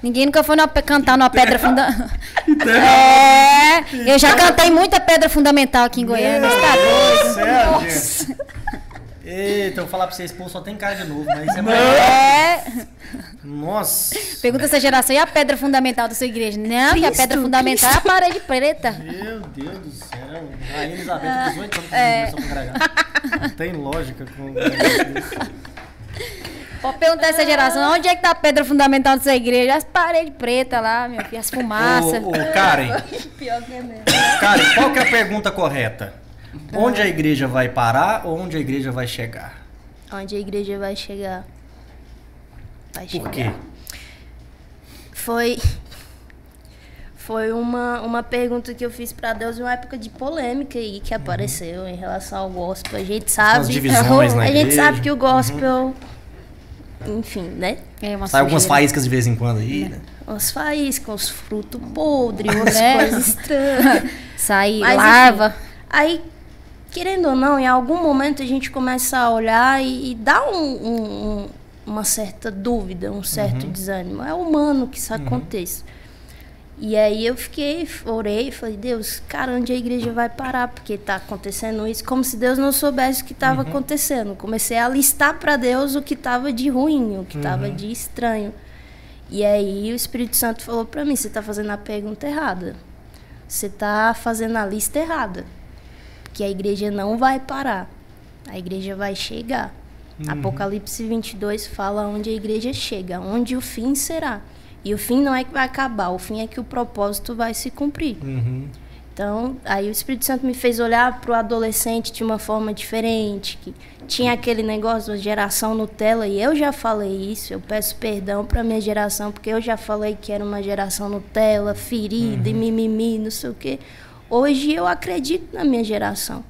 Ninguém nunca foi cantar numa pedra fundamental. Eu já cantei muita pedra fundamental aqui em Goiânia. Você tá doido? Sério, gente? Eita, eu vou falar pra vocês, pô, só tem cara de novo, mas isso é mais... Nossa. Pergunta essa geração, e a pedra fundamental da sua igreja? Não, que a pedra fundamental é a parede preta. Meu Deus do céu. A Elizabeth, 18 anos que começou a pregar. Não tem lógica com um negócio desse. Pode perguntar essa geração, onde é que tá a pedra fundamental da sua igreja? As paredes pretas lá, meu filho, as fumaças. Ô, Karen, Pior que é mesmo. Karen, qual que é a pergunta correta? Onde a igreja vai parar ou onde a igreja vai chegar? Onde a igreja vai chegar? Vai chegar. Por quê? Foi uma pergunta que eu fiz pra Deus em uma época de polêmica aí que apareceu em relação ao gospel. A gente sabe. As divisões na a gente igreja. sabe que o gospel. Enfim, né? É uma Sai algumas sujeira. faíscas de vez em quando aí, né? Umas faíscas, uns frutos podres, umas É. coisas estranhas. Sai Mas, larva. enfim, aí, querendo ou não, em algum momento a gente começa a olhar e dá uma certa dúvida, um certo desânimo. É humano que isso aconteça. E aí eu orei, falei, Deus, cara, onde a igreja vai parar? Porque tá acontecendo isso, como se Deus não soubesse o que estava acontecendo. Comecei a listar para Deus o que estava de ruim, o que estava de estranho. E aí o Espírito Santo falou para mim, você tá fazendo a pergunta errada. Você tá fazendo a lista errada. Que a igreja não vai parar. A igreja vai chegar. Apocalipse 22 fala onde a igreja chega, onde o fim será. E o fim não é que vai acabar, o fim é que o propósito vai se cumprir. Então, aí o Espírito Santo me fez olhar para o adolescente de uma forma diferente, que tinha aquele negócio da geração Nutella, e eu já falei isso, eu peço perdão para minha geração, porque eu já falei que era uma geração Nutella, ferida e mimimi, não sei o quê. Hoje eu acredito na minha geração.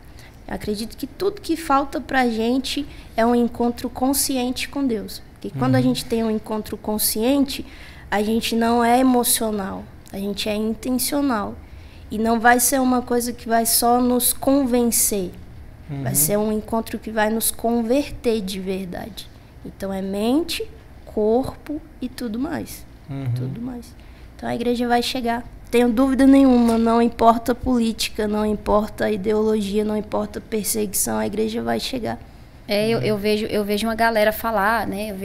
Eu acredito que tudo que falta para a gente é um encontro consciente com Deus. Porque quando a gente tem um encontro consciente, a gente não é emocional, a gente é intencional. E não vai ser uma coisa que vai só nos convencer. Vai ser um encontro que vai nos converter de verdade. Então é mente, corpo e tudo mais. Tudo mais. Então a igreja vai chegar. Tenho dúvida nenhuma, não importa a política, não importa a ideologia, não importa a perseguição, a igreja vai chegar. Eu vejo uma galera falar, né?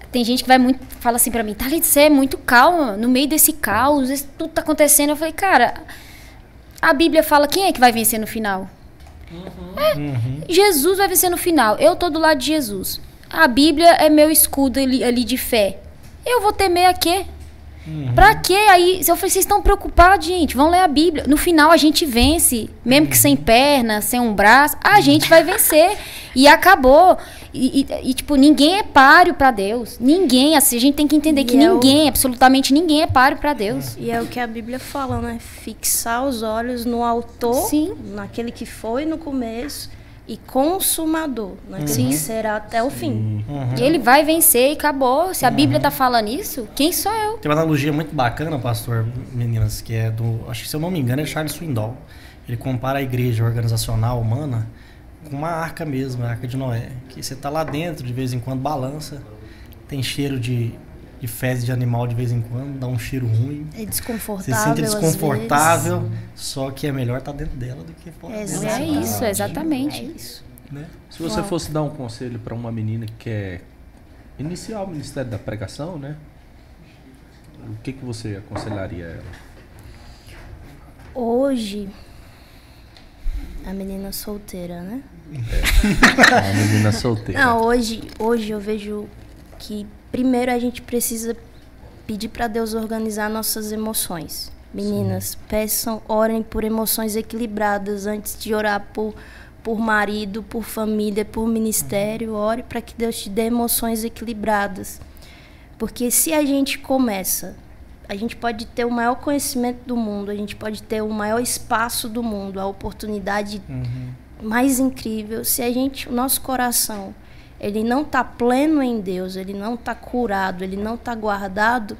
Tem gente que fala assim pra mim, Thalita, você é muito calma no meio desse caos, tudo tá acontecendo. Eu falei, cara, a Bíblia fala quem é que vai vencer no final? Jesus vai vencer no final. Eu tô do lado de Jesus. A Bíblia é meu escudo ali de fé. Eu vou temer a quê? Pra quê? Aí, eu falei, vocês estão preocupados, gente? Vão ler a Bíblia. No final a gente vence. Mesmo que sem perna, sem um braço, a gente vai vencer. E acabou. E tipo, ninguém é páreo pra Deus. Ninguém, assim, a gente tem que entender que ninguém, absolutamente ninguém é páreo pra Deus. E é o que a Bíblia fala, né? Fixar os olhos no autor, naquele que foi no começo, e consumador, naquele que será até o fim. E ele vai vencer e acabou. Se a Bíblia tá falando isso, quem sou eu? Tem uma analogia muito bacana, pastor, meninas, que é acho que se eu não me engano é Charles Swindoll. Ele compara a igreja organizacional humana com uma arca mesmo, a arca de Noé. Que você tá lá dentro, de vez em quando balança, tem cheiro de fezes de animal de vez em quando, dá um cheiro ruim. É desconfortável. Você se sente desconfortável, só que é melhor estar dentro dela do que fora. É isso, exatamente. É isso. Né? Se você fosse dar um conselho para uma menina que quer iniciar o ministério da pregação, né? O que você aconselharia a ela? Hoje, a menina solteira, né? A menina solteira. Não, hoje eu vejo que primeiro a gente precisa pedir para Deus organizar nossas emoções. Meninas, peçam, orem por emoções equilibradas antes de orar por marido, por família, por ministério. Ore para que Deus te dê emoções equilibradas. Porque se a gente começa, a gente pode ter o maior conhecimento do mundo, a gente pode ter o maior espaço do mundo, a oportunidade mais incrível. Se o nosso coração, ele não está pleno em Deus, ele não está curado, ele não está guardado,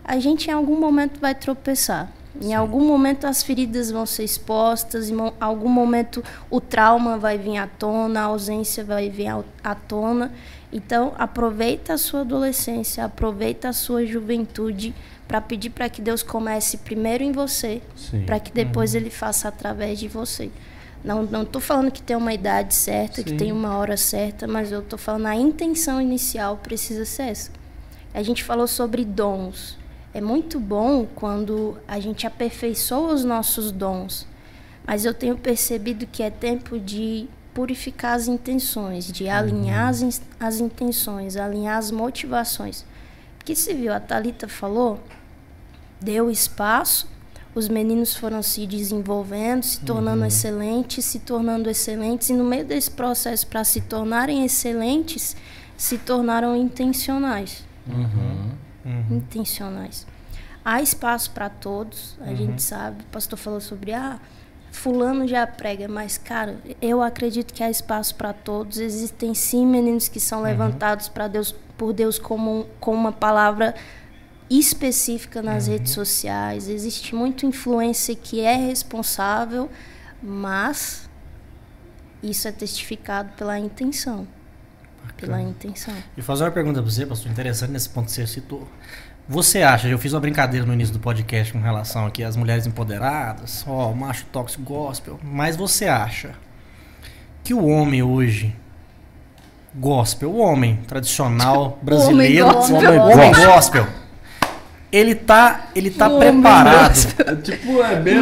a gente em algum momento vai tropeçar. Em algum momento as feridas vão ser expostas, em algum momento o trauma vai vir à tona, a ausência vai vir à tona. Então, aproveita a sua adolescência, aproveita a sua juventude para pedir para que Deus comece primeiro em você, para que depois Ele faça através de você. Não estou falando que tem uma idade certa, que tem uma hora certa, mas eu estou falando a intenção inicial precisa ser essa. A gente falou sobre dons. É muito bom quando a gente aperfeiçoa os nossos dons, mas eu tenho percebido que é tempo de purificar as intenções, de alinhar as intenções, alinhar as motivações. Porque se viu, a Thalita falou, deu espaço, os meninos foram se desenvolvendo, se tornando excelentes, e no meio desse processo, para se tornarem excelentes, se tornaram intencionais. Intencionais. Há espaço para todos, a gente sabe, o pastor falou sobre, fulano já prega, mas, cara, eu acredito que há espaço para todos. Existem sim meninos que são levantados por Deus com uma palavra específica nas redes sociais. Existe muita influência que é responsável, mas isso é testificado pela intenção. Pela intenção. E fazer uma pergunta para você, pastor, interessante nesse ponto que você citou. Você acha, eu fiz uma brincadeira no início do podcast com relação aqui às mulheres empoderadas, macho tóxico gospel, mas você acha que o homem hoje, gospel, o homem tradicional brasileiro, o homem gospel, ele tá preparado.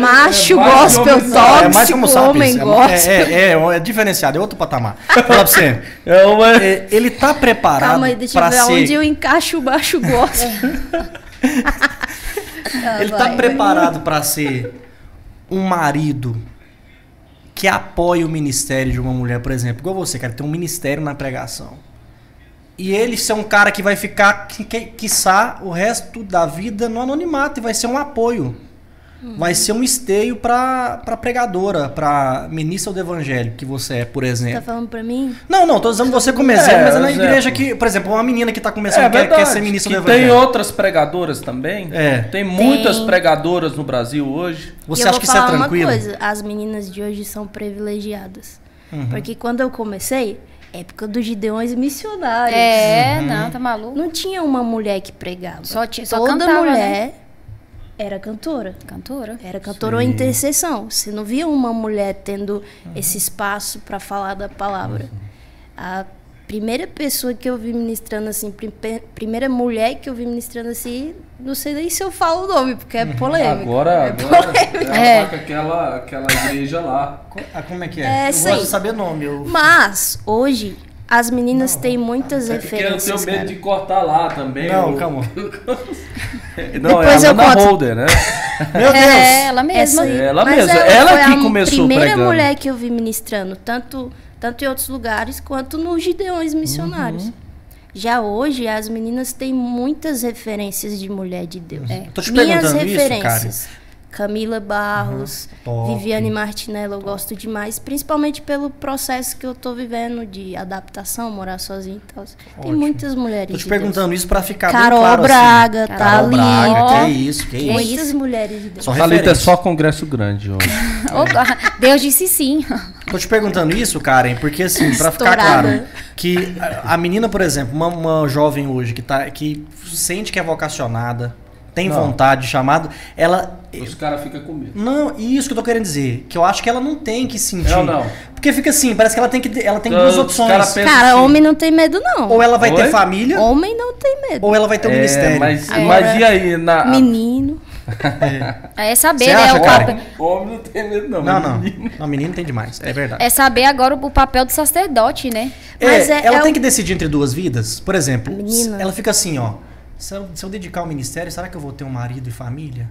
Macho gospel tóxico, é mais como sabe, homem gospel. É diferenciado, é outro patamar. Fala pra você. Ele tá preparado. Calma aí, deixa eu ver onde eu encaixo o macho gospel. Ele tá preparado para ser um marido que apoia o ministério de uma mulher, por exemplo, igual você, cara, tem um ministério na pregação. E ele ser um cara que vai ficar, quiçá, o resto da vida no anonimato e vai ser um apoio. Vai ser um esteio pra pregadora, pra ministra do evangelho, que você é, por exemplo. Tá falando pra mim? Não, tô usando você como exemplo, mas é na exemplo. igreja que, por exemplo, uma menina que tá começando, quer ser ministra do que tem evangelho. outras pregadoras também. É. Tem muitas pregadoras no Brasil hoje. Você E eu acha vou que isso é falar tranquilo? uma coisa, as meninas de hoje são privilegiadas. Porque quando eu comecei, época dos Gideões missionários. Não, tá maluco? Não tinha uma mulher que pregava. Só Toda cantava, mulher era cantora. Cantora. Era cantora ou intercessão. Você não via uma mulher tendo esse espaço para falar da palavra. A primeira pessoa que eu vi ministrando assim, primeira mulher que eu vi ministrando assim, não sei nem se eu falo o nome, porque é polêmico. Agora É. ela tá com aquela igreja lá. Como é que é? É, eu essa gosto aí. de saber nome. Mas, hoje, as meninas têm muitas É porque eu referências, tenho medo cara. de cortar lá também. Não, calma. Não, Depois é a eu Ana conto. Holder, né? Meu Deus! É, ela mesma. Essa aí. Ela Mas mesma. Ela foi que a começou primeira pregando. mulher que eu vi ministrando, tanto em outros lugares quanto nos Gideões missionários. Já hoje, as meninas têm muitas referências de mulher de Deus. Tô te Minhas perguntando isso, referências. Camila Barros, Top. Viviane Martinello, eu gosto demais, principalmente pelo processo que eu tô vivendo de adaptação, morar sozinha e tal. Tem Ótimo. muitas mulheres Tô te de Deus. perguntando isso pra ficar Carol bem claro Braga, assim. Carol Braga, Thalita. que isso, que isso. Muitas mulheres de Deus. Só Thalita é referência. só congresso grande hoje. Deus disse sim. Tô te perguntando isso, Karen, porque assim, pra ficar Estourada. claro, que a menina, por exemplo, uma jovem hoje que sente que é vocacionada, tem Não. vontade, chamado, ela... Os caras ficam com medo. Não, isso que eu tô querendo dizer, que eu acho que ela não tem que sentir. Não. Porque fica assim, parece que ela tem Então, duas os opções. cara pensam Cara, assim, homem não tem medo, não. Ou ela vai Oi? ter família, Homem não tem medo. ou ela vai ter um ministério. Mas Agora, e aí? Menino. É saber, Você né? acha, o Karen? papel, Homem não tem medo, não. Não. Menino. Não, menino tem demais, é verdade. é saber agora o papel do sacerdote, né? Mas ela é tem o- que decidir entre duas vidas. Por exemplo, Menina. ela fica assim, ó. Se eu dedicar ao ministério, será que eu vou ter um marido e família?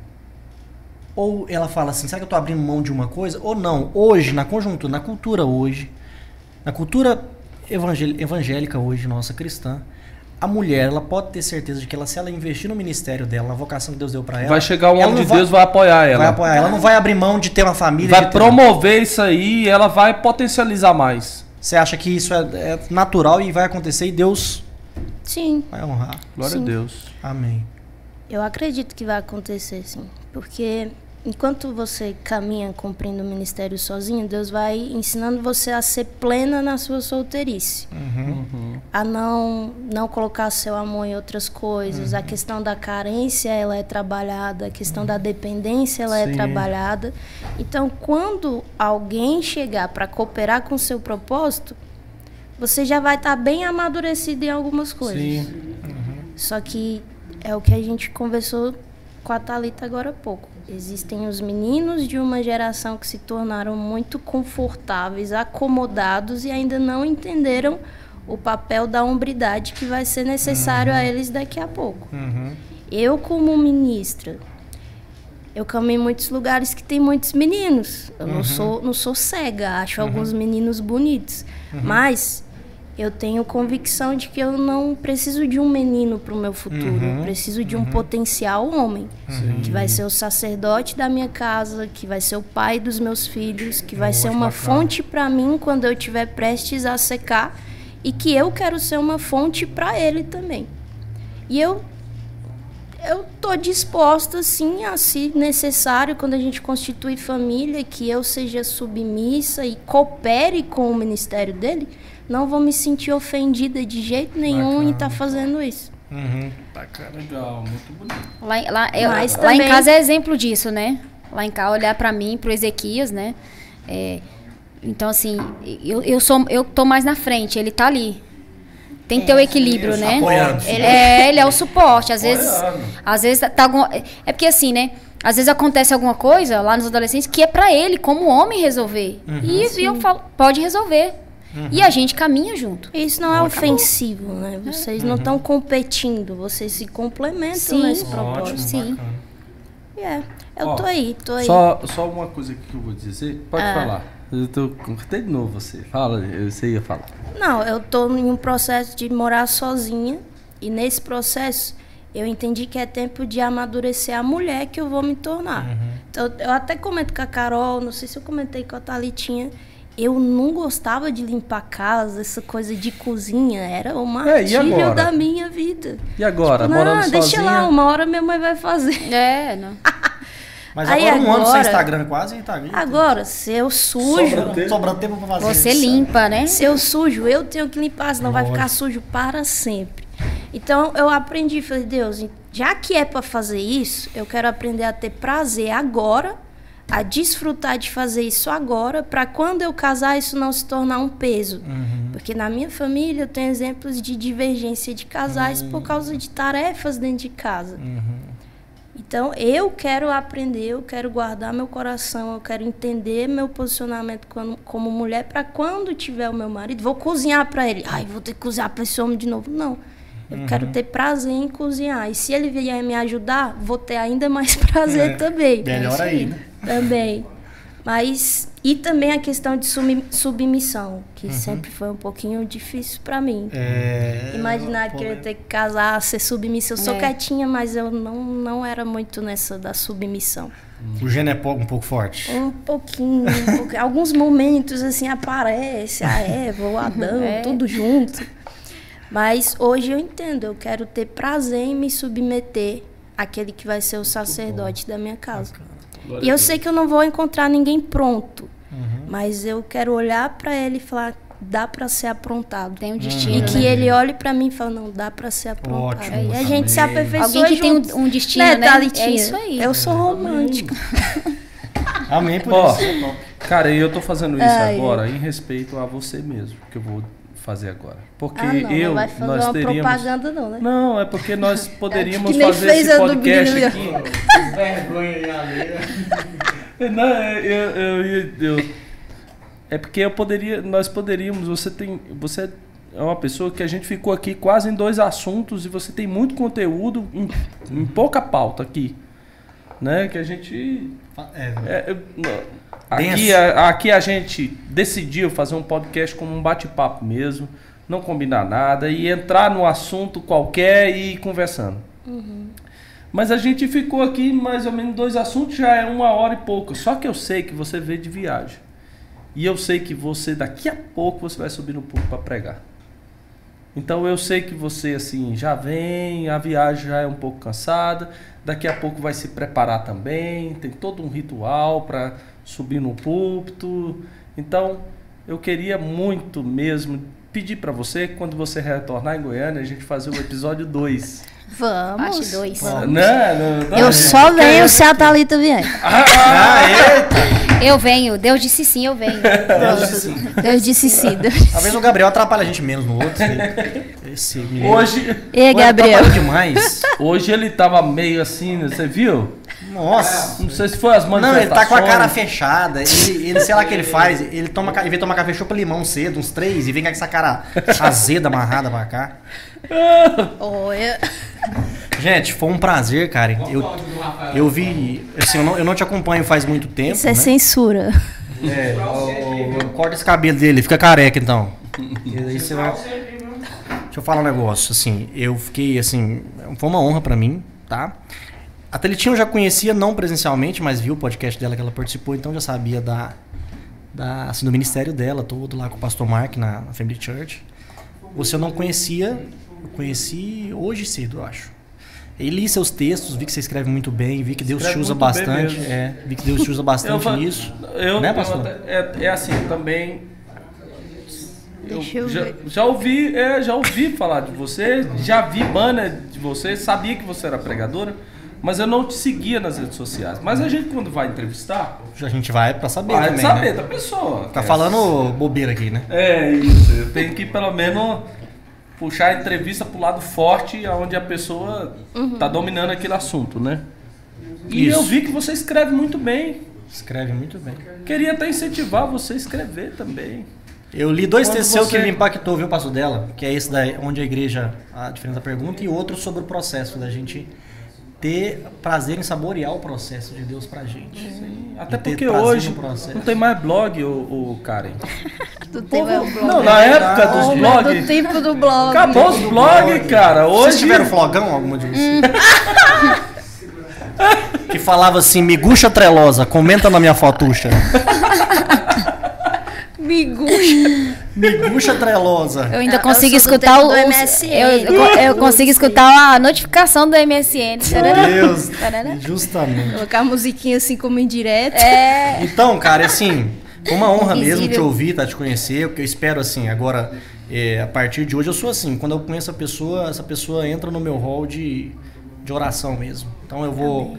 Ou ela fala assim, será que eu tô abrindo mão de uma coisa? Ou não, hoje, na conjuntura, na cultura hoje, na cultura evangélica hoje, nossa, cristã, a mulher, ela pode ter certeza de que se ela investir no ministério dela, na vocação que Deus deu pra ela... Vai chegar um ela homem não de Deus, vai apoiar ela. vai apoiar. Ela não vai abrir mão de ter uma família. Vai de ter- promover isso aí e ela vai potencializar mais. Você acha que isso é natural e vai acontecer e Deus Sim, vai honrar? Glória Sim. a Deus. Amém. eu acredito que vai acontecer, sim. Porque enquanto você caminha cumprindo o ministério sozinho, Deus vai ensinando você a ser plena na sua solteirice. A não colocar seu amor em outras coisas. A questão da carência, ela é trabalhada. A questão da dependência, ela é Sim. trabalhada. Então, quando alguém chegar para cooperar com o seu propósito, você já vai estar bem amadurecido em algumas coisas. Sim. Só que é o que a gente conversou com a Thalita agora há pouco. Existem os meninos de uma geração que se tornaram muito confortáveis, acomodados e ainda não entenderam o papel da hombridade que vai ser necessário a eles daqui a pouco. Eu, como ministra, eu caminho em muitos lugares que tem muitos meninos. Eu não sou cega, acho alguns meninos bonitos. Mas eu tenho convicção de que eu não preciso de um menino para o meu futuro. Eu preciso de um potencial homem, que vai ser o sacerdote da minha casa, que vai ser o pai dos meus filhos, que vai ser uma fonte para mim quando eu estiver prestes a secar, e que eu quero ser uma fonte para ele também. E eu tô disposta, sim, a, se necessário, quando a gente constitui família, que eu seja submissa e coopere com o ministério dele. Não vou me sentir ofendida de jeito nenhum em estar fazendo isso. Legal, muito bonito. Mas Lá em também- casa é exemplo disso, né? Lá em casa, olhar pra mim, pro Ezequias, né? Então, assim, eu tô mais na frente, ele tá ali. Tem que ter o equilíbrio, né? apoiando. Ele é o suporte. Às vezes Apoiando. tá algum, é porque assim, né? Às vezes acontece alguma coisa lá nos adolescentes que é pra ele, como homem, resolver. E eu falo, pode resolver. E a gente caminha junto. Isso não é ofensivo, né? Vocês não estão competindo, vocês se complementam Sim. nesse propósito. Sim. Eu tô aí. Só uma coisa que eu vou dizer. Pode falar. Cortei de novo você. Fala, você ia falar. Não, eu tô em um processo de morar sozinha. E nesse processo, eu entendi que é tempo de amadurecer a mulher que eu vou me tornar. Então, eu até comento com a Carol, não sei se eu comentei com a Thalitinha. Eu não gostava de limpar a casa, essa coisa de cozinha. Era o martírio da minha vida. E agora? Tipo, Morando deixa sozinha? lá, uma hora minha mãe vai fazer. Não. Mas Aí agora um ano sem agora- Instagram quase, tá ali. Agora, se eu sujo... Sobrando tempo pra fazer Você isso. limpa, né? Se eu sujo, eu tenho que limpar, senão vai ficar sujo para sempre. Então, eu aprendi, falei, Deus, já que é para fazer isso, eu quero aprender a ter prazer agora, a desfrutar de fazer isso agora, para quando eu casar, isso não se tornar um peso. Porque na minha família, eu tenho exemplos de divergência de casais por causa de tarefas dentro de casa. Então, eu quero aprender, eu quero guardar meu coração, eu quero entender meu posicionamento como mulher para quando tiver o meu marido, vou cozinhar para ele. Ai, vou ter que cozinhar para esse homem de novo. Não. Eu quero ter prazer em cozinhar. E se ele vier me ajudar, vou ter ainda mais prazer também. Melhor aí, né? Também. Mas, e também a questão de submissão, que sempre foi um pouquinho difícil para mim. Imaginar que eu ia ter que casar, ser submissa. Eu sou quietinha, mas eu não era muito nessa da submissão. O gênio é um pouco forte. Um pouquinho. Alguns momentos, assim, aparece a Eva, o Adão, tudo junto. Mas hoje eu entendo, eu quero ter prazer em me submeter àquele que vai ser o sacerdote da minha casa. E eu sei que eu não vou encontrar ninguém pronto, mas eu quero olhar para ele e falar, dá para ser aprontado. Tem um destino, E que né? ele olhe para mim e fale, não, dá para ser aprontado. Ótimo, E a gente se aperfeiçoa Alguém que tem junto. um destino, né? Thalitinha? É isso aí. Eu sou romântica. Amém por Ó, isso. cara, e eu tô fazendo isso Ai. agora em respeito a você mesmo, que eu vou fazer agora. Porque Não eu, vai fazer nós uma teríamos... propaganda não, né? Não, é porque nós poderíamos que nem fazer fez esse a do podcast Billy aqui. Vergonha alheia. Não, é porque nós poderíamos, você é uma pessoa que a gente ficou aqui quase em 2 assuntos e você tem muito conteúdo em pouca pauta aqui, né? Que a gente aqui a gente decidiu fazer um podcast como um bate-papo mesmo, não combinar nada e entrar no assunto qualquer e ir conversando. Mas a gente ficou aqui mais ou menos 2 assuntos, já é 1 hora e pouco. Só que eu sei que você veio de viagem. E eu sei que você, daqui a pouco, você vai subir no púlpito para pregar. Então eu sei que você, assim, já vem, a viagem já é um pouco cansada. Daqui a pouco vai se preparar também. Tem todo um ritual para subir no púlpito. Então eu queria muito mesmo pedir para você, quando você retornar em Goiânia, a gente fazer o episódio 2. Vamos. Parte 2. Não, Eu só venho se a Thalita vier. Eu venho. Deus disse sim, eu venho. Deus disse sim. Talvez o Gabriel atrapalhe a gente menos no outro. Esse menino. Hoje, E Gabriel? Atrapalha demais. hoje ele tava meio assim, você viu? Nossa. Não sei se foi as Não, manifestações. ele tá com a cara fechada. Ele sei lá o que ele faz. Ele vem tomar café chopa limão cedo, uns 3, e vem com essa cara azeda, amarrada pra cá. Olha. Gente, foi um prazer, cara. Eu vi. Assim, eu não te acompanho faz muito tempo. Isso é né? censura. Corta esse cabelo dele, fica careca então. E aí você vai. Deixa eu falar um negócio, assim, eu fiquei, assim, foi uma honra pra mim, tá? A Thalitinha eu já conhecia, não presencialmente, mas vi o podcast dela que ela participou, então já sabia assim, do ministério dela, todo lá com o pastor Mark na Family Church. Você eu não conhecia, eu conheci hoje cedo, eu acho. E li seus textos, vi que você escreve muito bem, vi que Deus te usa bastante, vi que Deus te usa bastante nisso. Né, pastor? É assim, também... Deixa eu já, ver. já ouvi falar de você, já vi banner de você, sabia que você era pregadora, mas eu não te seguia nas redes sociais. Mas a gente, quando vai entrevistar, A gente vai pra saber vai também, saber né? da pessoa. Tá falando bobeira aqui, né? É isso, eu tenho que pelo menos puxar a entrevista pro lado forte, onde a pessoa tá dominando aquele assunto, né? E Isso. eu vi que você escreve muito bem. Escreve muito bem. Queria até incentivar você a escrever também. Eu li 2 Quando textos seus que você- me impactou, viu, passo dela? Que é esse daí, onde a igreja, a diferença da pergunta, e outro sobre o processo da gente ter prazer em saborear o processo de Deus pra gente. Até De ter porque prazer hoje no processo. não tem mais blog, o Karen. Do tempo é o blog. Não, na época dos Do blogs, tempo do blog. acabou os blogs, cara. Vocês Hoje... tiveram flogão, alguma de vocês? Que falava assim, miguxa trelosa, comenta na minha fotucha. Miguxa trelosa. Eu ainda Eu consigo sou do escutar tempo o... do MSN. Eu consigo escutar a notificação do MSN. Meu Deus, Tarará. justamente. Colocar a musiquinha assim como indireto. É... Então, cara, assim, foi uma honra mesmo te Invisível. ouvir, tá? Te conhecer, porque eu espero, assim, agora, a partir de hoje, eu sou assim, quando eu conheço a pessoa, essa pessoa entra no meu hall de oração mesmo. Então eu vou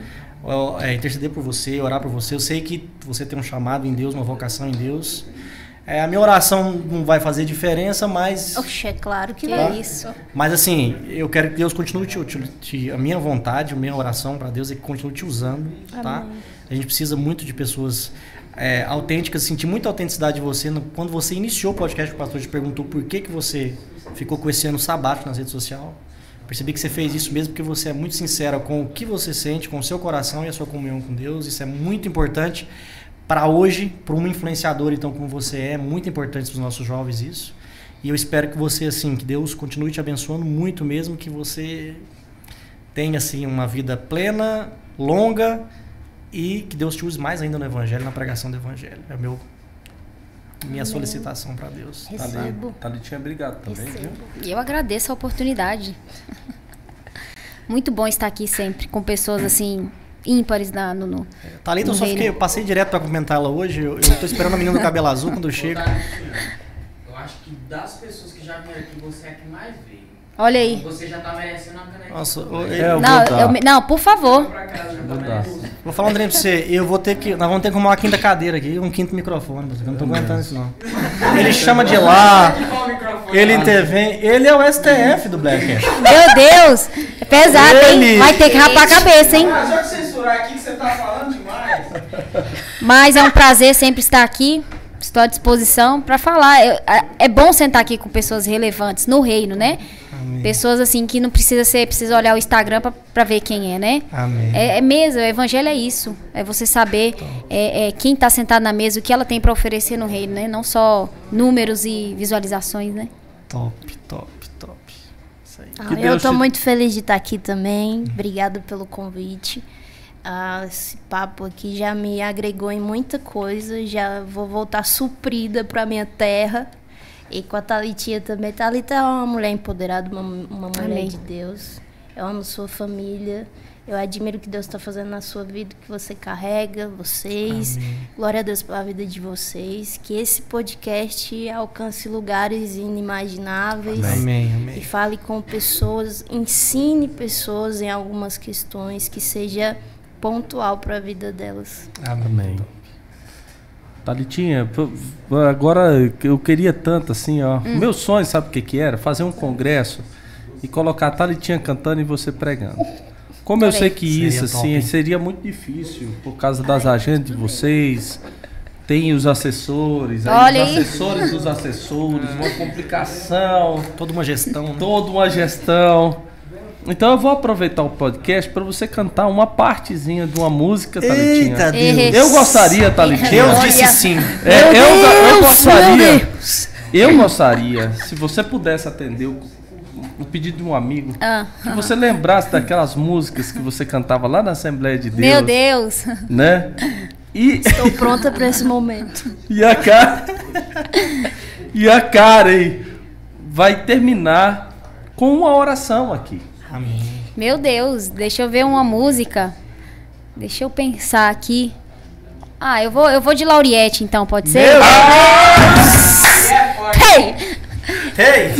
interceder por você, orar por você. Eu sei que você tem um chamado em Deus, uma vocação em Deus. A minha oração não vai fazer diferença, mas... Oxe, é claro que Que vai. isso. Mas assim, eu quero que Deus continue a minha vontade, a minha oração para Deus é que continue te usando, tá? A gente precisa muito de pessoas autênticas, senti muita autenticidade de você. Quando você iniciou o podcast, o pastor te perguntou por que você ficou com esse ano sabático nas redes sociais. Percebi que você fez isso mesmo porque você é muito sincera com o que você sente, com o seu coração e a sua comunhão com Deus. Isso é muito importante para hoje, para uma influenciadora então como você é muito importante para os nossos jovens isso. E eu espero que você, assim, que Deus continue te abençoando muito mesmo, que você tenha, assim, uma vida plena, longa e que Deus te use mais ainda no Evangelho, na pregação do Evangelho. É minha solicitação para Deus. Recebo. Thalitinha, obrigado também, viu? E eu agradeço a oportunidade. Muito bom estar aqui sempre com pessoas assim ímpares no Thalita, eu passei direto para cumprimentar ela hoje. Eu tô esperando a menina do cabelo azul quando eu chego. Eu acho que das pessoas que já vieram aqui, você é a que mais veio. Olha aí. Você já tá merecendo uma caneca. Nossa, Eu vou vou Não, dar. não, por favor. Pra casa, já tá Vou dar. merecendo. falar um trem pra você. Nós vamos ter que arrumar uma quinta cadeira aqui, um quinto microfone. Eu não tô aguentando isso não. Ele chama de lá, Qual o microfone? ele intervém. Ele é o STF do Blackcast. Meu Deus. É pesado, Ele- hein? Vai ter que rapar a cabeça, hein? Ah, já que censurar aqui que você tá falando demais. Mas é um prazer sempre estar aqui. Estou à disposição para falar. É bom sentar aqui com pessoas relevantes no reino, né? Amém. Pessoas assim que não precisa olhar o Instagram para ver quem é, né? Amém. É mesmo, o evangelho é isso. É você saber quem está sentado na mesa, o que ela tem para oferecer no reino, né? Não só números e visualizações, né? Top. Isso aí. Que Eu Deus tô te- muito feliz de estar aqui também. Obrigada pelo convite. Esse papo aqui já me agregou em muita coisa. Já vou voltar suprida para minha terra. E com a Thalitinha também. Thalita é uma mulher empoderada, uma mulher Amém. de Deus. Eu amo sua família. Eu admiro o que Deus está fazendo na sua vida, que você carrega, vocês. Amém. Glória a Deus pela vida de vocês. Que esse podcast alcance lugares inimagináveis. Amém. E fale com pessoas, ensine pessoas em algumas questões, que seja pontual para a vida delas. Amém. Thalitinha, agora eu queria tanto assim, ó. Meu sonho, sabe o que era? Fazer um congresso e colocar a Thalitinha cantando e você pregando. Como eu sei que Seria isso top, assim hein? seria muito difícil por causa das agendas de vocês. Tem os assessores, Olha os aí. assessores dos assessores, uma complicação, Toda uma gestão, né? toda uma gestão. Então eu vou aproveitar o podcast para você cantar uma partezinha de uma música, Thalitinha. Eita Deus. Eu gostaria, Thalitinha. Deus disse sim. Eu gostaria. Eu gostaria, se você pudesse atender o pedido de um amigo, que você lembrasse daquelas músicas que você cantava lá na Assembleia de Deus. Meu Deus. Né? Estou pronta para esse momento. E a Karen vai terminar com uma oração aqui. Amém. Meu Deus, deixa eu ver uma música. Deixa eu pensar aqui. Eu vou de Lauriette então, pode ser? Meu Hey! Hey!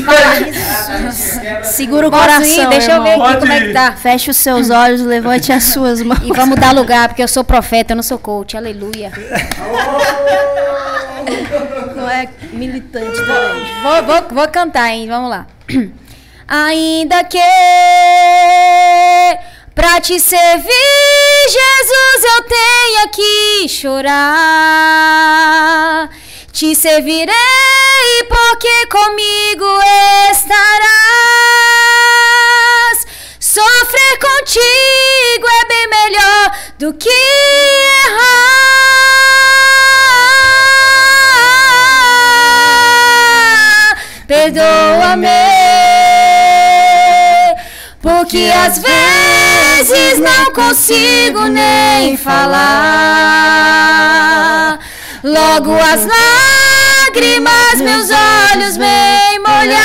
Segura o Posso coração, ir? Deixa eu ver irmão. aqui como é que tá. Feche os seus olhos, levante as suas mãos. E vamos dar lugar, porque eu sou profeta, eu não sou coach. Aleluia. Não é militante também. Vou cantar, hein? Vamos lá. Ainda que pra te servir, Jesus, eu tenha que chorar. Te servirei porque comigo estarás. Sofrer contigo do que errar. Perdoa-me, porque às vezes não consigo nem falar. Logo as lágrimas meus olhos vêm molhar,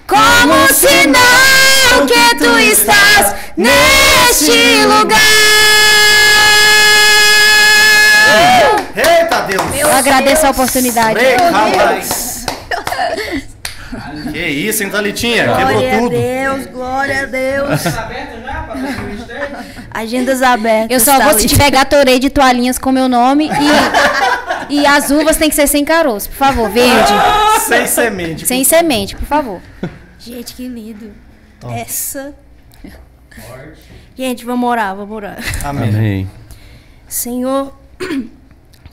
como sinal que tu estás neste lugar. Eita Deus! Eu agradeço a oportunidade. Que isso, hein, Thalitinha? Glória Quebrou a tudo. Deus, glória a Deus. Tá aberto já pra fazer o mistério? Agendas abertas. Eu só vou se tiver Gatorade de toalhinhas com meu nome e as uvas tem que ser sem caroço, por favor, verde. Sem semente. Sem semente, por favor. Gente, que lindo. Top. Essa. Gente, vamos orar, vamos orar. Amém. Senhor,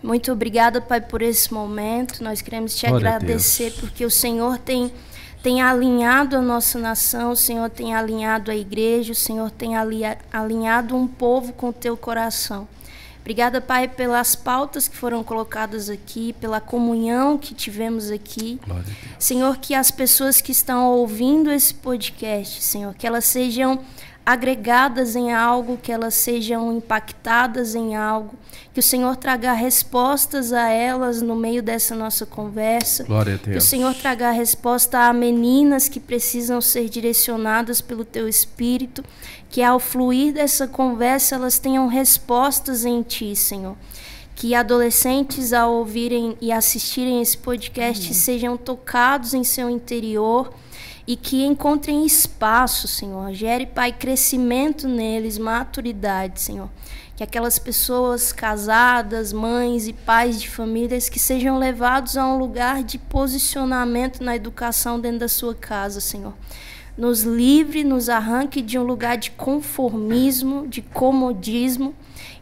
muito obrigada, Pai, por esse momento. Nós queremos te Glória a agradecer Deus. porque o Senhor tem alinhado a nossa nação, o Senhor tem alinhado a igreja, o Senhor tem alinhado um povo com o teu coração. Obrigada, Pai, pelas pautas que foram colocadas aqui, pela comunhão que tivemos aqui. Glória a Deus. Senhor, que as pessoas que estão ouvindo esse podcast, Senhor, que elas sejam agregadas em algo, que elas sejam impactadas em algo, que o Senhor traga respostas a elas no meio dessa nossa conversa. Glória a Que o Deus. Senhor traga resposta a meninas que precisam ser direcionadas pelo Teu Espírito, que ao fluir dessa conversa elas tenham respostas em Ti, Senhor. Que adolescentes, ao ouvirem e assistirem esse podcast, sejam tocados em seu interior e que encontrem espaço, Senhor. Gere, Pai, crescimento neles, maturidade, Senhor. Que aquelas pessoas casadas, mães e pais de famílias, que sejam levados a um lugar de posicionamento na educação dentro da sua casa, Senhor. Nos livre, nos arranque de um lugar de conformismo, de comodismo,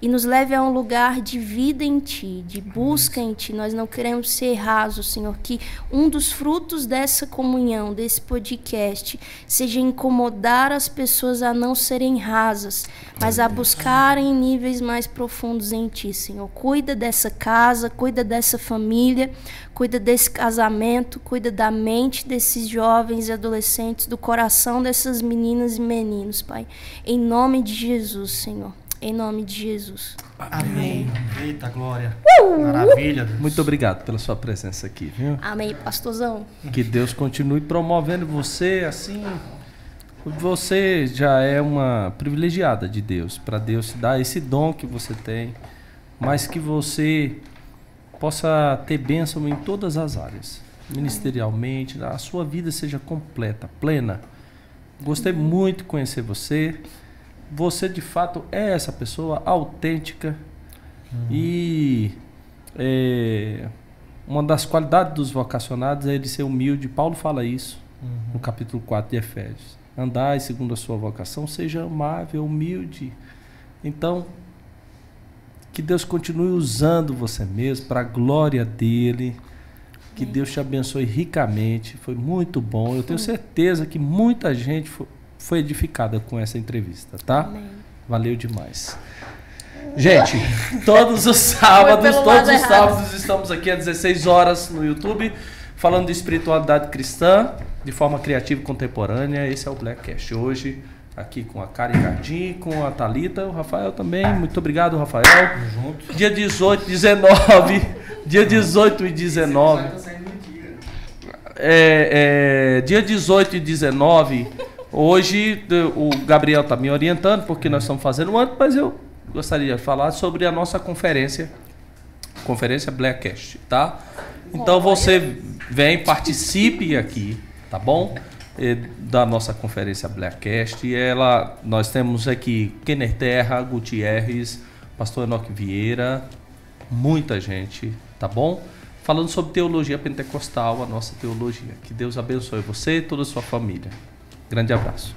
e nos leve a um lugar de vida em Ti, de busca em Ti. Nós não queremos ser rasos, Senhor. Que um dos frutos dessa comunhão, desse podcast, seja incomodar as pessoas a não serem rasas, mas a buscarem níveis mais profundos em Ti, Senhor. Cuida dessa casa, cuida dessa família, cuida desse casamento, cuida da mente desses jovens e adolescentes, do coração dessas meninas e meninos, Pai. Em nome de Jesus, Senhor. Em nome de Jesus. Amém. Eita, glória. Maravilha, Deus. Muito obrigado pela sua presença aqui, viu? Amém, pastorzão. Que Deus continue promovendo você assim. Você já é uma privilegiada de Deus, para Deus te dar esse dom que você tem, mas que você possa ter bênção em todas as áreas, ministerialmente, a sua vida seja completa, plena. Gostei muito de conhecer você. Você de fato é essa pessoa autêntica e uma das qualidades dos vocacionados é ele ser humilde. Paulo fala isso no capítulo 4 de Efésios. Andai segundo a sua vocação, seja amável, humilde. Então, que Deus continue usando você mesmo para a glória dele. Que Deus te abençoe ricamente. Foi muito bom. Eu tenho certeza que muita gente foi edificada com essa entrevista, tá? Amém. Valeu demais. Gente, todos os sábados estamos aqui às 16 horas no YouTube, falando de espiritualidade cristã, de forma criativa e contemporânea. Esse é o Blackcast hoje, aqui com a Karen Cardim, com a Thalita, o Rafael também. Muito obrigado, Rafael. Junto. Dia 18, 19, dia 18 e 19. Dia 18 e 19. Hoje o Gabriel está me orientando porque nós estamos fazendo antes, mas eu gostaria de falar sobre a nossa conferência Blackcast, tá? Então você vem, participe aqui, tá bom? Da nossa conferência Blackcast. Nós temos aqui Kenner Terra, Gutierrez, Pastor Enoque Vieira, muita gente, tá bom? Falando sobre teologia pentecostal, a nossa teologia. Que Deus abençoe você e toda a sua família. Grande abraço.